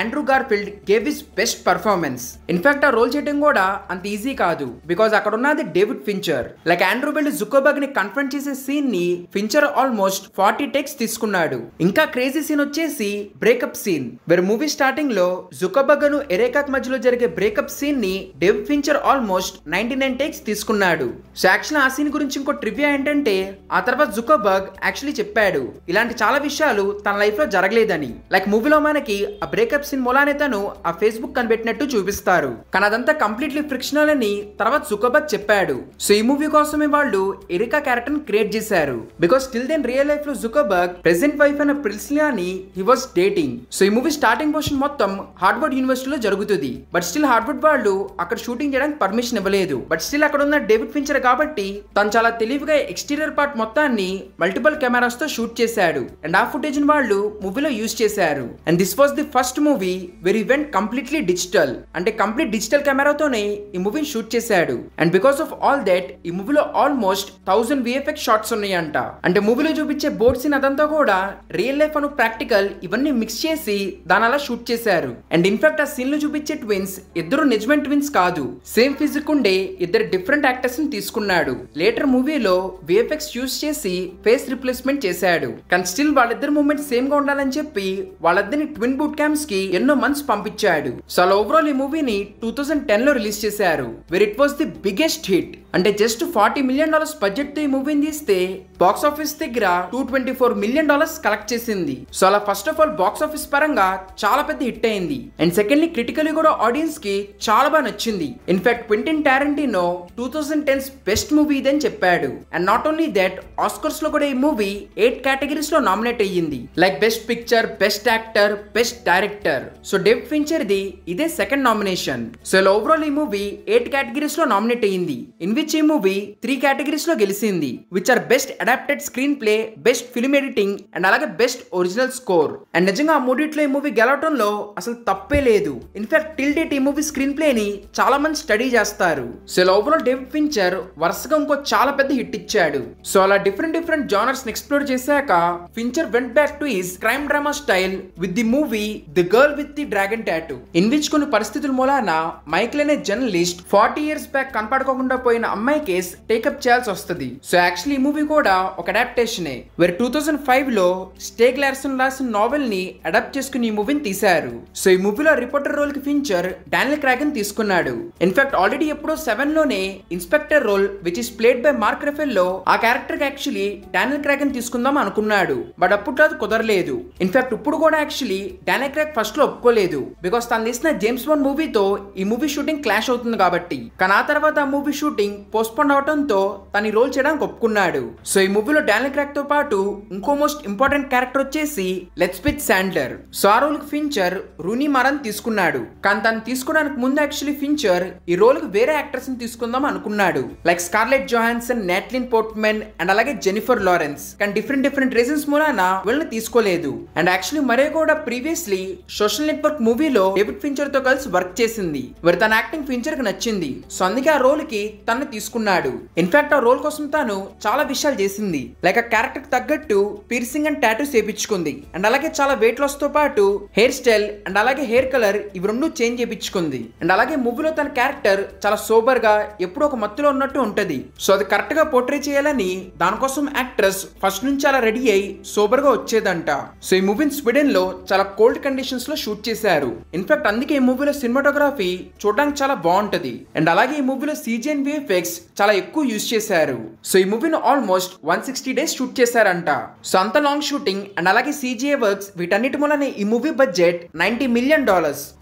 Andrew Garfield gave his best performance. In fact ఆ రోల్ చేయడం కూడా అంత ఈజీ కాదు. బికాజ్ అక్కడ ఉన్నది డేవిడ్ ఫించర్. లైక్ ఆండ్రూ వెళ్ళి జుకర్బర్గ్ ని కన్ఫ్రంట్ చేసే సీన్ ని ఫించర్ ఆల్మోస్ట్ 40 టేక్స్ తీసుకున్నాడు. ఇంకా క్రేజీ సీన్ వచ్చేసి బ్రేకప్ సీన్. వేరే మూవీ స్టార్టింగ్ లో జుకర్బర్గ్ ను ఎరేకాక్ మధ్యలో జరిగే బ్రేకప్ సీన్ ని డేవిడ్ ఫించర్ ఆల్మోస్ట్ 99 టేక్స్ తీసుకున్నాడు. సో యాక్చువల్లీ ఆ సీన్ గురించి ఇంకో ట్రివియా ఏంటంటే ఆ తర్వాత జుకర్బర్గ్ యాక్చువల్లీ చెప్పాడు ఇలాంటి చాలా విషయాలు తన లైఫ్ లో జరగలేదని. లైక్ మూవీలో మనకి ఆ బ్రేకప్ సీన్ మూలానే తను ఆ ఫేస్బుక్ కనిపెట్టినట్టు చూపిస్తారు. కానీ అదంతా కంప్లీట్లీ ఫ్రిక్షనల్ అని తర్వాత జుకర్బర్గ్ చెప్పాడు. సో ఈ మూవీ కోసమే వాళ్ళు ఎరికా క్యారెక్టర్ ని క్రియేట్ చేశారు. Because till then real life లో జుకర్బర్గ్ ప్రెసెంట్ వైఫ్ అయిన ప్రిస్లియాని హీ వాస్ డేటింగ్. సో ఈ మూవీ స్టార్టింగ్ పోర్షన్ మొత్తం హార్వర్డ్ యూనివర్సిటీలో జరుగుతుంది. బట్ స్టిల్ హార్వర్డ్ వాళ్ళు అక్కడ షూటింగ్ చేయడానికి పర్మిషన్ ఇవ్వలేదు. బట్ స్టిల్ అక్కడ ఉన్న డేవిడ్ ఫించర్ కాబట్టి తను చాలా తెలివిగా ఎక్స్టీరియర్ పార్ట్ మొత్తాన్ని మల్టిపుల్ కెమెరాస్ తో షూట్ చేశాడు. అండ్ ఆ ఫుటేజ్ ని వాళ్ళు మూవీలో యూజ్ చేశారు. And this was the first movie where ఈ వెంట్ కంప్లీట్లీ డిజిటల్. అంటే కంప్లీట్ డిజిటల్ కెమెరాతోనే ఈ మూవీని షూట్ చేశాడు. And because of all that ఈ మూవీలో ఆల్మోస్ట్ 1000 విఎఫ్ఎక్స్ షాట్స్ ఉన్నాయంట. అంటే మూవీలో చూపించే బోర్డ్ సీన్ అదంతా కూడా రియల్ లైఫ్ అను ప్రాక్టికల్ ఇవన్నీ మిక్స్ చేసి దాని అలా షూట్ చేశారు. అండ్ ఇన్ఫాక్ట్ ఆ సీన్ లో చూపించే ట్విన్స్ ఇద్దరు నిజమైన ట్విన్స్ కాదు. సేమ్ ఫిజిక్ ఉండే ఇద్దరు డిఫరెంట్ యాక్టర్స్ ని తీసుకున్నాడు. లేటర్ మూవీలో విఎఫ్ఎక్స్ యూజ్ చేసి ఫేస్ రిప్లేస్మెంట్ చేశాడు. కానీ స్టిల్ వాళ్ళిద్దరు మూమెంట్ సేమ్ గా ఉండాలని చెప్పి వాళ్ళిద్దరిని ట్విన్ బూట్ క్యాంప్స్ కి ఎన్నో మంత్స్ పంపించాడు. సో అలా ఓవరాల్ ఈ మూవీని 2010 లో రిలీజ్ చేశారు. Where it was the biggest hit. అంటే జస్ట్ $40 మిలియన్ బడ్జెట్ తో ఈ మూవీని తీస్తే బాక్స్ ఆఫీస్ దగ్గర $224 మిలియన్ కలెక్ట్ చేసింది. సో అలా first of all box office పరంగా చాలా పెద్ద హిట్ అయింది. అండ్ సెకండ్లీ క్రిటికలీ కూడా ఆడియన్స్ కి చాలా బాగా నచ్చింది. In fact Quentin Tarantino 2010's best movie ఇదని చెప్పాడు. And not only that Oscars లో కూడా ఈ మూవీ 8 కేటగిరీస్ లో నామినేట్ అయ్యింది. Like best picture, best actor, best director. So David Fincher ది ఇదే సెకండ్ నామినేషన్. సో ఓవరాల్ ఈ మూవీ 8 కేటగిరీస్ లో నామినేట్ అయ్యింది. ఇన్ విచ్ ఈ మూవీ 3 కేటగిరీస్ లో గెలిచింది. Which are best adapted screenplay, best film editing and అలాగే best original score. And నిజంగా ఆ మూడిట్లో ఈ మూవీ గెలవటంలో అసలు తప్పే లేదు. ఇన్ఫాక్ట్ టిల్ డేట్ ఈ మూవీ స్క్రీన్ ప్లే ని చాలా మంది స్టడీ చేస్తారు. సో ఓవరాల్ డేవిడ్ ఫించర్ వరుసగా ఇంకో చాలా పెద్ద హిట్ ఇచ్చాడు. సో అలా డిఫరెంట్ జానర్స్ ని ఎక్స్ప్లోర్ చేశాక Fincher went back to his crime drama style with the movie the girl with the dragon tattoo. In which కొన్ని పరిస్థితుల మూలాన మైకిల్ అనే జర్నలిస్ట్ 40 years బ్యాక్ కనపడుకోకుండా పోయిన అమ్మాయి కేస్ టేకప్ చేయాల్సి వస్తుంది. సో యాక్చువల్లీ ఈ మూవీ కూడా ఒక అడాప్టేషనే. వేర్ 2005 లో స్టేగ్ లార్సన్ రాసిన నావెల్ ని అడాప్ట్ చేసుకుని ఈ మూవీని తీశారు. సో ఈ మూవీలో రిపోర్టర్ రోల్ కి ఫించర్ డానియల్ క్రాగ్ ని తీసుకున్నాడు. ఇన్ఫాక్ట్ ఆల్రెడీ ఎప్పుడో 7 లోనే inspector role which is played by Mark Ruffalo లో ఆ క్యారెక్టర్ కి యాక్చువల్లీ డానియల్ క్రాగ్ ని తీసుకుందాం అనుకున్నాడు. బట్ అప్పుడు అది కుదరలేదు. ఇన్ఫాక్ట్ ఇప్పుడు కూడా యాక్చువల్లీ డానియల్ క్రాగ్ ఫస్ట్ లో ఒప్పుకోలేదు. బికాస్ తను తీసిన జేమ్స్ బాండ్ మూవీతో ఈ మూవీ షూటింగ్ క్లాష్ అవుతుంది కాబట్టి. కానీ ఆ తర్వాత ఆ మూవీ షూటింగ్ పోస్ట్పోన్ అవడంతో తన రోల్ చేయడానికి ఒప్పుకున్నాడు. సో ఈ మూవీలో డానియల్ క్రాగ్ తో పాటు ఇంకో మోస్ట్ ఇంపార్టెంట్ క్యారెక్టర్ వచ్చేసి లెస్బెత్ శాండ్లర్. సో ఆ రోల్ కి ఫించర్ రూనీ మారాని తీసుకున్నాడు. కానీ తను తీసుకోవడానికి ముందు యాక్చువల్లీ ఫించర్ ఈ రోల్ కి వేరే యాక్టర్స్ ని తీసుకుందాం అనుకున్నాడు. Like Scarlett Johansson, Natalie Portman and అలాగే జెనిఫర్ లారెన్స్. కానీ డిఫరెంట్ రీజన్స్ మూలాన వీళ్ళని తీసుకోలేదు. అండ్ యాక్చువల్లీ మరే కూడా ప్రీవియస్లీ సోషల్ నెట్వర్క్ మూవీలో డేవిడ్ ఫించర్ తో కలిసి వర్క్ చేసింది. మరి తన యాక్టింగ్ ఫించర్ కి నచ్చింది. సో అందుకే ఆ రోల్ కి తను తీసుకున్నాడు. ఇన్ఫాక్ట్ ఆ రోల్ కోసం తాను చాలా విషయాలు చేసింది. లైక్ ఆ క్యారెక్టర్ తగ్గట్టు పీర్సింగ్ అండ్ టాటూస్ చేయించుకుంది. అండ్ అలాగే చాలా వెయిట్ లాస్ తో పాటు హెయిర్ స్టైల్ అండ్ అలాగే హెయిర్ కలర్ ఇవి రెండు చేంజ్ చేయించుకుంది. అండ్ అలాగే మూవీలో తన క్యారెక్టర్ చాలా సోబర్ గా ఎప్పుడో ఒక మత్తులో ఉన్నట్టు ఉంటది. సో అది కరెక్ట్ గా పోర్ట్రే చేయాలని దానికోసం యాక్ట్రెస్ ఫస్ట్ నుంచి అలా రెడీ అయి సోబర్ గా వచ్చేదంట. సో ఈ మూవీని స్వీడన్ లో చాలా కోల్డ్ కండిషన్స్ లో షూట్ చేశారు. ఇన్ఫాక్ట్ అందుకే ఈ మూవీలో సినిమాటోగ్రఫీ చూడడానికి చాలా బాగుంటది. అండ్ అలాగే ఈ మూవీలో CG అండ్ VFX చాలా ఎక్కువ యూజ్ చేశారు. సో ఈ మూవీని ఆల్మోస్ట్ 160 days షూట్ చేశారంట. సో అంత లాంగ్ షూటింగ్ అండ్ అలాగే CGI వర్క్స్ వీటన్నిటి మూలనే ఈ మూవీ బడ్జెట్ $90 million.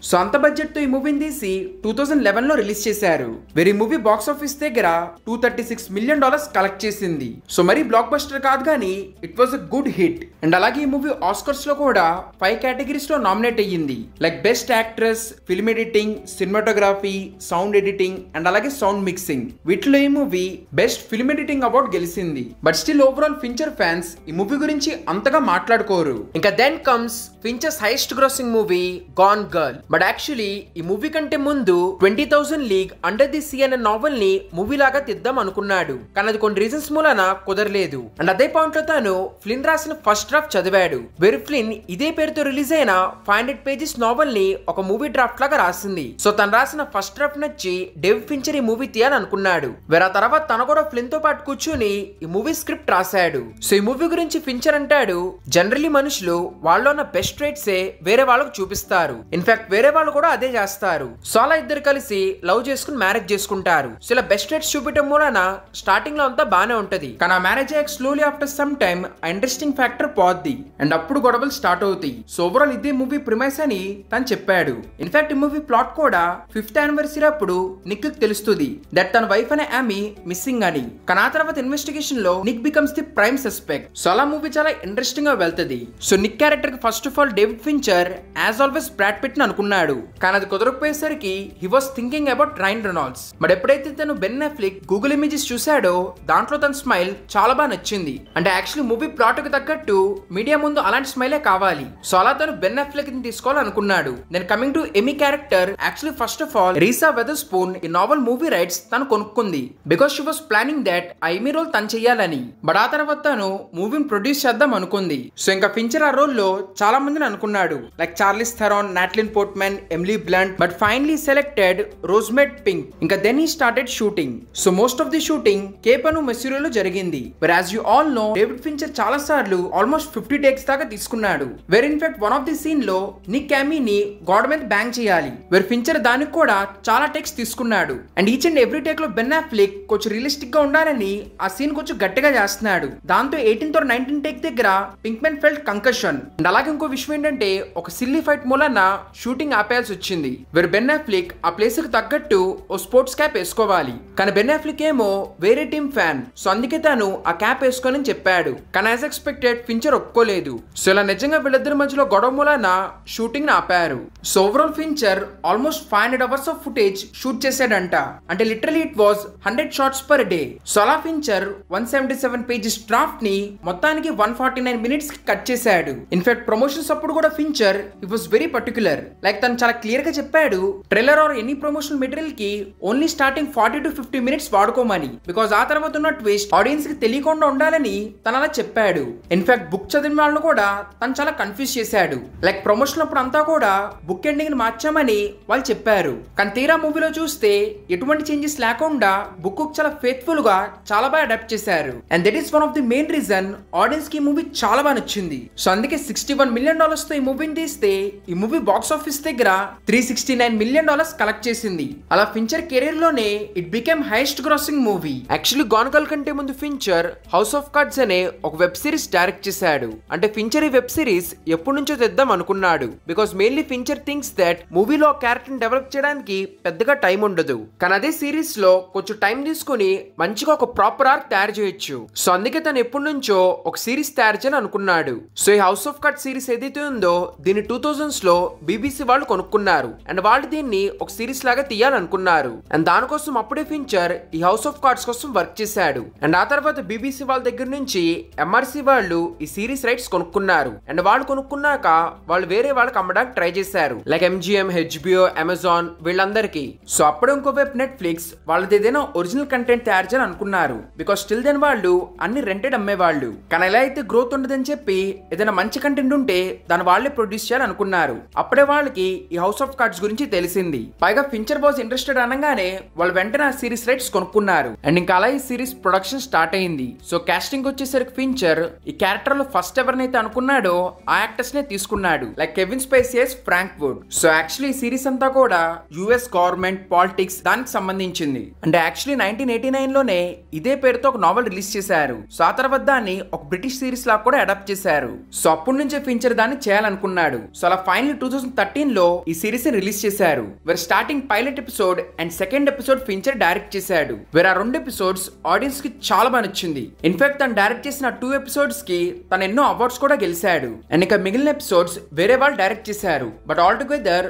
సో అంత బడ్జెట్ తో ఈ మూవీని తీసి 2011 లో రిలీజ్ చేశారు. వెరీ మూవీ బాక్స్ ఆఫీస్ దగ్గర $236 million కలెక్ట్ చేసింది. సో మరి బ్లాక్ బస్టర్ కాదు కానీ it was a good hit. And అలాగే ఈ మూవీ ఆస్కర్స్ లో కూడా 5 కేటగిరీస్ లో నామినేట్ అయ్యింది. Like best actress, film editing, cinematography, sound editing and అలాగే సౌండ్ మిక్సింగ్. వీటిలో ఈ movie best film editing award గెలిచింది. But still overall Fincher fans ఈ మూవీ గురించి అంతగా మాట్లాడుకోరు. ఇంకా then comes Fincher's highest grossing movie Gone Girl. But actually ఈ మూవీ కంటే ముందు 20,000 లీగ్ అండర్ ది సీ అనే నావెల్ ని మూవీ లాగా తీద్దాం అనుకున్నాడు. కానీ అది కొన్ని రీజన్స్ మూలన కుదరలేదు. అండ్ అదే పాయింట్ లో తాను ఫ్లిన్ రాసిన ఫస్ట్ డ్రాఫ్ట్ చదివాడు. వేరే ఫ్లిన్ ఇదే పేరుతో రిలీజ్ అయిన 500 పేజెస్ నావెల్ ని ఒక మూవీ డ్రాఫ్ట్ లాగా రాసింది. సో తను రాసిన ఫస్ట్ డ్రాఫ్ట్ నచ్చి డేవిడ్ ఫించర్ ఈ మూవీ తీయాలని అనుకున్నాడు. వేరే తర్వాత తన కూడా ఫ్లిన్ తో పాటు కూర్చుని ఈ మూవీ స్క్రిప్ట్ రాశాడు. సో ఈ మూవీ గురించి ఫించర్ అంటాడు, జనరల్లీ మనుషులు వాళ్ళలో ఉన్న బెస్ట్ ట్రైట్స్ వేరే వాళ్ళకు చూపిస్తారు. ఇన్ఫాక్ట్ వేరే వాళ్ళు కూడా అదే చేస్తారు. సో అలా ఇద్దరు కలిసి లవ్ చేసుకుని మ్యారేజ్ చేసుకుంటారు. సో ఇలా బెస్ట్ ట్రైట్స్ చూపించడం మూలన స్టార్టింగ్ లో అంతా బానే ఉంటది. కానీ ఆ మ్యారేజ్ అయ్యాక స్లోలీ ఆఫ్టర్ సమ్ టైమ్ ఆ ఇంట్రెస్టింగ్ ఫ్యాక్టర్ పోద్ది అండ్ అప్పుడు గొడవలు స్టార్ట్ అవుతాయి. సో ఓవరాల్ ఇదే మూవీ ప్రిమైస్ అని తను చెప్పాడు. ఇన్ఫాక్ట్ ఈ మూవీ ప్లాట్ కూడా 5th యానివర్సరీ అప్పుడు నిక్ తెలుస్తుంది దట్ తన వైఫ్ అనే ఆమె మిస్సింగ్ అని. కానీ ఆ తర్వాత ఇన్వెస్టిగేషన్ లో Nick becomes the prime suspect. So అలా మూవీ చాలా ఇంట్రెస్టింగ్ గా వెళ్తది. సో నిక్ క్యారెక్టర్ కి first of all David Fincher as always Brad Pitt ని అనుకున్నాడు. కానీ అది కుదరకపోయేసరికి he was thinking about Ryan Reynolds. But ఎప్పుడైతే తను బెన్ అఫ్లెక్ గూగుల్ ఇమేజెస్ చూశాడో దాంట్లో తన స్మైల్ చాలా బాగా నచ్చింది. అంటే యాక్చువల్లీ మూవీ ప్లాట్ కి తగ్గట్టు మీడియా ముందు అలాంటి స్మైలే కావాలి. సో అలా తను బెన్ అఫ్లెక్ ని తీసుకోవాలనుకున్నాడు. Then coming to Amy character, actually first of all Reese Witherspoon ఈ నావెల్ మూవీ రైట్స్ తను కొనుక్కుంది. Because she was planning that ఆ ఎమీ రోల్ తను చెయ్యాలని. బట్ ఆ తర్వాత తను మూవీని ప్రొడ్యూస్ చేద్దాం అనుకుంది. సో ఇంకా ఫించర్ ఆ రోల్ లో చాలా మందిని అనుకున్నాడు, like Charlize Theron, Natalie Portman, Emily Blunt. But finally selected Rosamund Pike. ఇంకా then he started shooting. So most of the shooting Cape అను మెస్యూరోలో జరిగింది. But as you all know David Fincher చాలా సార్లు ఆల్మోస్ట్ 50 టేక్స్ దాకా తీసుకున్నాడు. Where in fact one of the scene లో Nick క్యామీని గోడ మీద బ్యాంగ్ చేయాలి. వేర్ ఫించర్ దానికి కూడా చాలా టేక్స్ తీసుకున్నాడు. And each and every take లో బెన్ అఫ్లెక్ కొంచెం రియలిస్టిక్ గా ఉండాలని ఆ సీన్ కొంచెం గట్టిగా చేస్తున్నాడు. దాంతో 18th or 19th టేక్ దగ్గర పింక్మెన్ ఫెల్ట్ కంకషన్. అండ్ అలాగే ఇంకో విషయం ఏంటంటే ఒక సిల్లీ ఫైట్ మూలన షూటింగ్ ఆపేయాల్సి వచ్చింది. వేర్ బెన్ అఫ్లెక్ ఆ ప్లేస్ కి తగ్గట్టు ఓ స్పోర్ట్స్ క్యాప్ వేసుకోవాలి. కానీ బెన్ అఫ్లెక్ ఏమో వేరే టీమ్ ఫ్యాన్. సో అందుకే తను ఆ క్యాప్ వేసుకోనని చెప్పాడు. కానీ యాజ్ ఎక్స్పెక్టెడ్ ఫించర్ ఒప్పుకోలేదు. సో ఇలా నిజంగా వీళ్ళిద్దరి మధ్యలో గొడవ మూలన షూటింగ్ ని ఆపారు. So overall Fincher almost 500 hours of footage shoot చేశాడంట. అంటే literally it was 100 shots per day. So అలా ఫించర్ 177 pages డ్రాఫ్ట్ ని మొత్తానికి 149 minutes కి కట్ చేశాడు. ఇన్ఫాక్ట్ ప్రమోషన్స్ అప్పుడు కూడా Fincher it was very particular. Like తను చాలా క్లియర్ గా చెప్పాడు, trailer or any promotional material కి ఓన్లీ స్టార్టింగ్ 40 to 50 minutes వాడుకోమని. బికాస్ ఆ తర్వాత ఉన్న ట్విస్ట్ ఆడియన్స్ కి తెలియకుండా ఉండాలని తను అలా చెప్పాడు. ఇన్ఫాక్ట్ బుక్ చదివిన వాళ్ళను కూడా తను చాలా కన్ఫ్యూజ్ చేశాడు. లైక్ ప్రమోషన్ అప్పుడు అంతా కూడా బుక్ ఎండింగ్ ని మార్చామని వాళ్ళు చెప్పారు. కానీ తీరా మూవీలో చూస్తే ఎటువంటి చేంజెస్ లేకుండా బుక్ చాలా ఫేత్ఫుల్ గా చాలా బాగా అడాప్ట్ చేశారు. And that is one of the main reason audience కి ఈ మూవీ చాలా బాగా నచ్చింది. సో అందుకే $61 million తో ఈ మూవీని తీస్తే ఈ మూవీ బాక్స్ ఆఫీస్ దగ్గర $369 million కలెక్ట్ చేసింది. అలా ఫించర్ కెరీర్ లోనే it became highest grossing movie. Actually gone girl కంటే ముందు ఫించర్ హౌస్ ఆఫ్ కార్డ్స్ అనే ఒక వెబ్ సిరీస్ డైరెక్ట్ చేశాడు. అంటే ఫించర్ ఈ వెబ్ సిరీస్ ఎప్పటి నుంచో తెద్దాం అనుకున్నాడు. Because mainly Fincher thinks that మూవీలో క్యారెక్టర్ డెవలప్ చేయడానికి పెద్దగా టైం ఉండదు. కానీ అదే సిరీస్ లో కొంచెం టైం తీసుకుని మంచిగా ఒక ప్రాపర్ ఆర్క్ తయారు చేయొచ్చు. సో అందుకే తను ఎప్పటి నుంచో ఒక సిరీస్ తయారు చేయాలని అనుకున్నాడు. సో ఈ హౌస్ ఆఫ్ కార్డ్స్ సిరీస్ ఏదైతే ఉందో దీన్ని 2000s లో బీబీసీ వాళ్ళు కొనుక్కున్నారు. అండ్ వాళ్ళు దీన్ని ఒక సిరీస్ లాగా తీయాలనుకున్నారు. అండ్ దానికోసం అప్పుడే ఫించర్ ఈ హౌస్ ఆఫ్ కార్డ్స్ కోసం వర్క్ చేశాడు. అండ్ ఆ తర్వాత బీబీసీ వాళ్ళ దగ్గర నుంచి ఎంఆర్సీ వాళ్ళు ఈ సిరీస్ రైట్స్ కొనుక్కున్నారు. అండ్ వాళ్ళు కొనుక్కున్నాక వాళ్ళు వేరే వాళ్ళకి అమ్మడానికి ట్రై చేశారు, లైక్ MGM, HBO, Amazon వీళ్ళందరికీ. సో అప్పుడు ఇంకోవైపు నెట్ఫ్లిక్స్ వాళ్ళది ఏదైనా ఒరిజినల్ కంటెంట్ తయారు చేయాలని అనుకున్నారు. బికాస్ స్టిల్ దెన్ వాళ్ళు అన్ని రెంటెడ్ అమ్మేవాళ్ళు. కానీ ఎలా అయితే గ్రోత్ ఉండదని చెప్పి ఏదైనా మంచి కంటెంట్ ఉంటే దాన్ని వాళ్ళే ప్రొడ్యూస్ చేయాలని అనుకున్నారు. అప్పుడే వాళ్ళకి ఈ హౌస్ ఆఫ్ కార్డ్స్ గురించి తెలిసింది. పైగా ఫించర్ వాజ్ ఇంట్రెస్టెడ్ అనగానే వాళ్ళు వెంటనే ఆ సిరీస్ రైట్స్ కొనుక్కున్నారు. అండ్ ఇంకా అలా ఈ సిరీస్ ప్రొడక్షన్ స్టార్ట్ అయింది. సో కాస్టింగ్ వచ్చేసరికి ఫించర్ ఈ క్యారెక్టర్ లో ఫస్ట్ ఎవరినైతే అనుకున్నాడో ఆ యాక్టర్స్ నే తీసుకున్నాడు, like Kevin Spacey as Frank Wood. So actually ఈ సిరీస్ అంతా కూడా యుఎస్ గవర్నమెంట్ పాలిటిక్స్ దానికి సంబంధించింది. అంటే యాక్చువల్లీ 1989 లోనే ఇదే పేరుతో ఒక నావెల్ రిలీజ్ చేశారు. సో ఆ తర్వాత దాన్ని ఒక బ్రిటిష్ సిరీస్ లాగా కూడా అడాప్ట్ చేశారు. సో అప్పటి నుంచే ఫించర్ దాన్ని చేయాలనుకున్నాడు. సో అలా ఫైనల్ 2013 లో ఈ సిరీస్ ని రిలీజ్ చేశారు. Where starting pilot episode and second episode Fincher direct చేశాడు. వేర్ ఆ 2 ఎపిసోడ్స్ ఆడియన్స్ కి చాలా బాగా నచ్చింది. ఇన్ఫాక్ట్ తను డైరెక్ట్ చేసిన 2 ఎపిసోడ్స్ కి తను ఎన్నో అవార్డ్స్ కూడా గెలిచాడు. అండ్ ఇక మిగిలిన ఎపిసోడ్స్ వేరే వాళ్ళు డైరెక్ట్ చేశారు. బట్ ఆల్ టుగెదర్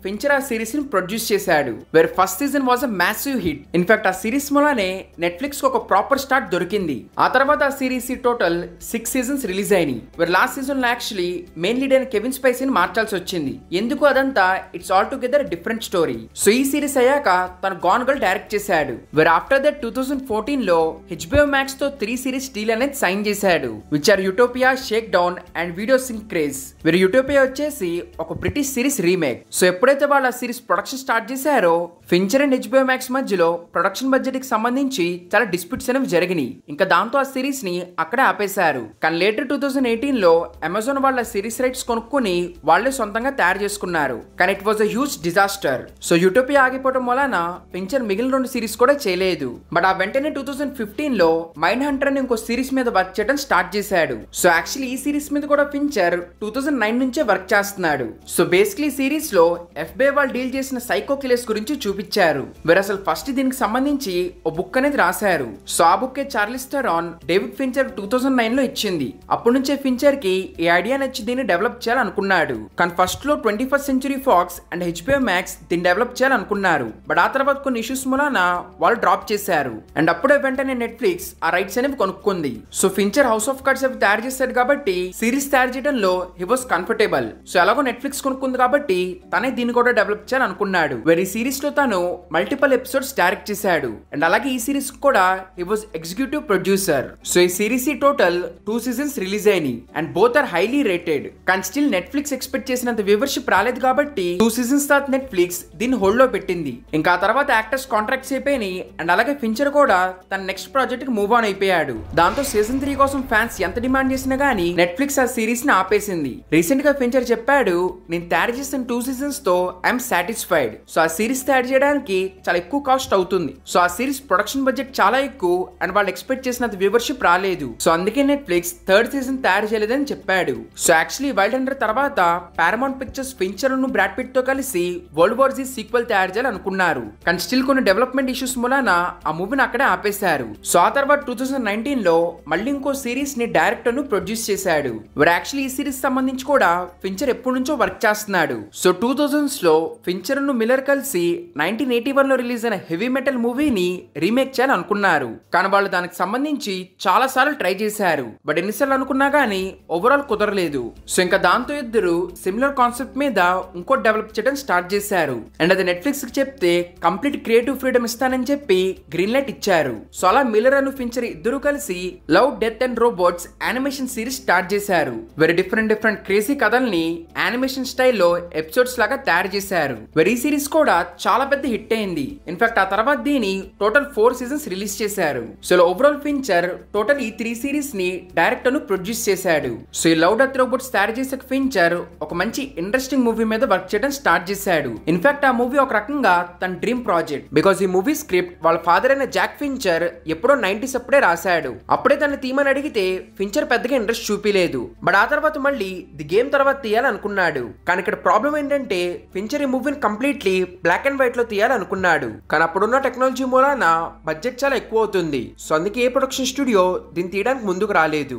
ఫించర్ ఆ సిరీస్ ని ప్రొడ్యూస్ చేశాడు. Where first first season was a massive hit. In fact ఆ సిరీస్ మూలనే నెట్ఫ్లిక్స్ కు ఒక ప్రాపర్ స్టార్ట్ దొరికింది. ఆ తర్వాత ఆ సిరీస్ టోటల్ 6 సీజన్స్ రిలీజ్ అయినాయి. లాస్ట్ సీజన్ లో యాక్చువల్లీ మెయిన్ లీడ్ అయిన కెవిన్ స్పైసీని మార్చాల్సి వచ్చింది. ఎందుకు అదంతా it's all together different story. So ఈ సిరీస్ అయ్యాక తను గాన్ గర్ల్ డైరెక్ట్ చేశాడు. ఆఫ్టర్ దట్ 2014 లో HBO Max తో 3 సిరీస్ డీల్ అనేది సైన్ చేశాడు, which are Utopia, shake down and video sync craze. Utopia వచ్చేసి ఒక బ్రిటిష్ సిరీస్ రీమేక్. సో ఎప్పుడైతే వాళ్ళు ఆ సిరీస్ ప్రొడక్షన్ స్టార్ట్ చేశారో ఫించర్ అండ్ HBO Max మధ్యలో ప్రొడక్షన్ బడ్జెట్ కి సంబంధించి చాలా డిస్ప్యూట్స్ అనేవి జరిగినాయి. ఇంకా దాంతో ఆ సిరీస్ ని అక్కడే ఆపేశారు. కానీ లేటర్ 2018 లో అమెజాన్ వాళ్ళ సిరీస్ రైట్స్ కొనుక్కుని వాళ్ళే సొంతంగా తయారు చేసుకున్నారు. కానీ it was a huge disaster. So utopia ఆగిపోవడం వలన ఫించర్ మిగిలిన 2 సిరీస్ కూడా చేయలేదు. బట్ ఆ వెంటనే 2015 లో మైండ్ హంటర్ అని ఇంకో సిరీస్ మీద వర్క్ చేయడం స్టార్ట్ చేశాడు. సో యాక్చువల్లీ ఈ సిరీస్ మీద కూడా ఫించర్ 2009 నుంచే వర్క్ చేస్తున్నాడు. సో బేసిక్లీ సిరీస్ లో FBI వాళ్ళు డీల్ చేసిన సైకో కిల్లర్స్ గురించి చూపించారు. అసలు ఫస్ట్ దీనికి సంబంధించి ఓ బుక్ అనేది రాశారు. సో ఆ book Charles Theron David Fincher 2009 లో ఇచ్చింది. అప్పటి నుంచే ఫించర్ కి ఈ ఐడియా నచ్చి దీన్ని డెవలప్ చేయాలనుకున్నాడు. కానీ ఫస్ట్ లో 21st Century Fox and HBO Max దీన్ని డెవలప్ చేయాలనుకున్నారు. బట్ ఆ తర్వాత కొన్ని ఇష్యూస్ మూలాన వాళ్ళు డ్రాప్ చేశారు. అండ్ అప్పుడే వెంటనే నెట్ఫ్లిక్స్ ఆ రైట్స్ అనేవి కొనుక్కుంది. So Fincher House of Cards అవి తయారు చేశాడు కాబట్టి సిరీస్ తయారు చేయడంలో హీ వాస్ కంఫర్టబుల్. సో ఎలాగో నెట్ఫ్లిక్స్ కొనుక్కుంది కాబట్టి తనే దీన్ని కూడా డెవలప్ చేయాలనుకున్నాడు. ఈ సిరీస్ లో తను మల్టిపుల్ ఎపిసోడ్స్ డైరెక్ట్ చేశాడు. అండ్ అలాగే ఈ సిరీస్ కూడా he was executive producer. So ఈ సిరీస్ టోటల్ 2 సీజన్స్ రిలీజ్ అయినాయి and both are highly rated. కానీ స్టిల్ నెట్ఫ్లిక్స్ ఎక్స్పెక్ట్ చేసినంత వ్యూవర్షిప్ రాలేదు కాబట్టి 2 సీజన్స్ తర్వాత నెట్ఫ్లిక్స్ దీన్ని హోల్డ్ లో పెట్టింది. ఇంకా ఆ తర్వాత యాక్టర్స్ కాంట్రాక్ట్స్ అయిపోయినాయి. అండ్ అలాగే ఫించర్ కూడా తన నెక్స్ట్ ప్రాజెక్ట్ కి మూవ్ ఆన్ అయిపోయాడు. దాంతో సీజన్ 3 కోసం ఫ్యాన్స్ ఎంత డిమాండ్ చేసినా గానీ నెట్ఫ్లిక్స్ ఆ సిరీస్ ని ఆపేసింది. రీసెంట్ గా ఫించర్ చెప్పాడు, నేను తయారు చేసిన 2 సీజన్స్ తో ఐఎమ్ సాటిస్ఫైడ్. సో ఆ సిరీస్ తయారు చేయడానికి చాలా ఎక్కువ కాస్ట్ అవుతుంది. సో ఆ సిరీస్ ప్రొడక్షన్ బడ్జెట్ చాలా ఎక్కువ అండ్ వాళ్ళు ఎక్స్పెక్ట్ చేసినంత వ్యూవర్షిప్ రాలేదు. సో అందుకే నెట్ఫ్లిక్స్ 3rd సీజన్ తయారు చేయలేదని చెప్పాడు. సో యాక్చువల్లీ వైల్డ్ హంటర్ తర్వాత పారమౌంట్ పిక్చర్స్ ఫించర్ ను బ్రాడ్ పిట్ తో కలిసి వరల్డ్ వార్ Z సీక్వెల్ తయారు చేయాలనుకున్నారు. కానీ స్టిల్ కొన్ని డెవలప్మెంట్ ఇష్యూస్ మూలాన ఆ మూవీని అక్కడే ఆపేశారు. సో ఆ తర్వాత 2019 లో మళ్ళీ ఇంకో సిరీస్ ని డైరెక్టర్ ను ప్రొడ్యూస్ చేశాడు. యాక్చువల్లీ ఈ సిరీస్ సంబంధించి కూడా ఫించర్ ఎప్పటి నుంచో వర్క్ చేస్తున్నాడు. సో 2000s లో ఫించర్ ను మిల్లర్ కలిసి 1981 లో రిలీజ్ అయిన హెవీ మెటల్ మూవీని రీమేక్ చేయాలనుకున్నారు. కానీ వాళ్ళు దానికి సంబంధించి చాలా సార్లు ట్రై చేశారు. బట్ ఎన్నిసార్లు అనుకున్నా గానీ ఓవరాల్ కుదరలేదు. సో ఇంకా దాంతో ఇద్దరు సిమిలర్ కాన్సెప్ట్ మీద ఇంకో డెవలప్ చేయడం స్టార్ట్ చేశారు. అండ్ అది నెట్ఫ్లిక్స్ కి చెప్తే కంప్లీట్ క్రియేటివ్ ఫ్రీడమ్ ఇస్తానని చెప్పి గ్రీన్ లైట్ ఇచ్చారు. సో అలా మిల్లర్ అను ఫించర్ ఇద్దరు కలిసి love, death and robots animation series start చేశారు. వెరీ డిఫరెంట్ క్రేజీ కథల్ని యానిమేషన్ స్టైల్లో ఎపిసోడ్స్ లాగా తయారు చేశారు. ఈ సిరీస్ కూడా చాలా పెద్ద హిట్ అయింది. ఇన్ఫాక్ట్ ఆ తర్వాత దీని టోటల్ 4 సీజన్స్ రిలీజ్ చేశారు. సో ఓవరాల్ ఫించర్ టోటల్ ఈ 3 సిరీస్ ని డైరెక్టర్ ను ప్రొడ్యూస్ చేశాడు. సో ఈ లవ్, డెత్, రోబోట్స్ తయారు చేసే ఫించర్ ఒక మంచి ఇంట్రెస్టింగ్ మూవీ మీద వర్క్ చేయడం స్టార్ట్ చేశాడు. ఇన్ఫాక్ట్ ఆ మూవీ ఒక రకంగా తన డ్రీమ్ ప్రాజెక్ట్. బికాస్ ఈ మూవీ స్క్రిప్ట్ వాళ్ళ ఫాదర్ అయిన జాక్ ఫించర్ ఎప్పుడో 90s అప్పుడే రాశాడు. అప్పుడే తన తీమని అడిగితే ఫించర్ పెద్దగా ఇంట్రెస్ట్ చూపిలేదు. బట్ ఆ తర్వాత మళ్ళీ ది గేమ్ తర్వాత తీయాలనుకున్నాడు. కానీ ఇక్కడ ప్రాబ్లం ఏంటంటే ఫించర్ ఈ మూవీని కంప్లీట్లీ బ్లాక్ అండ్ వైట్ లో తీయాలనుకున్నాడు. కానీ అప్పుడున్న టెక్నాలజీ మూలాన బడ్జెట్ చాలా ఎక్కువ అవుతుంది. సో అందుకే ఏ ప్రొడక్షన్ స్టూడియో దీన్ని తీయడానికి ముందుకు రాలేదు.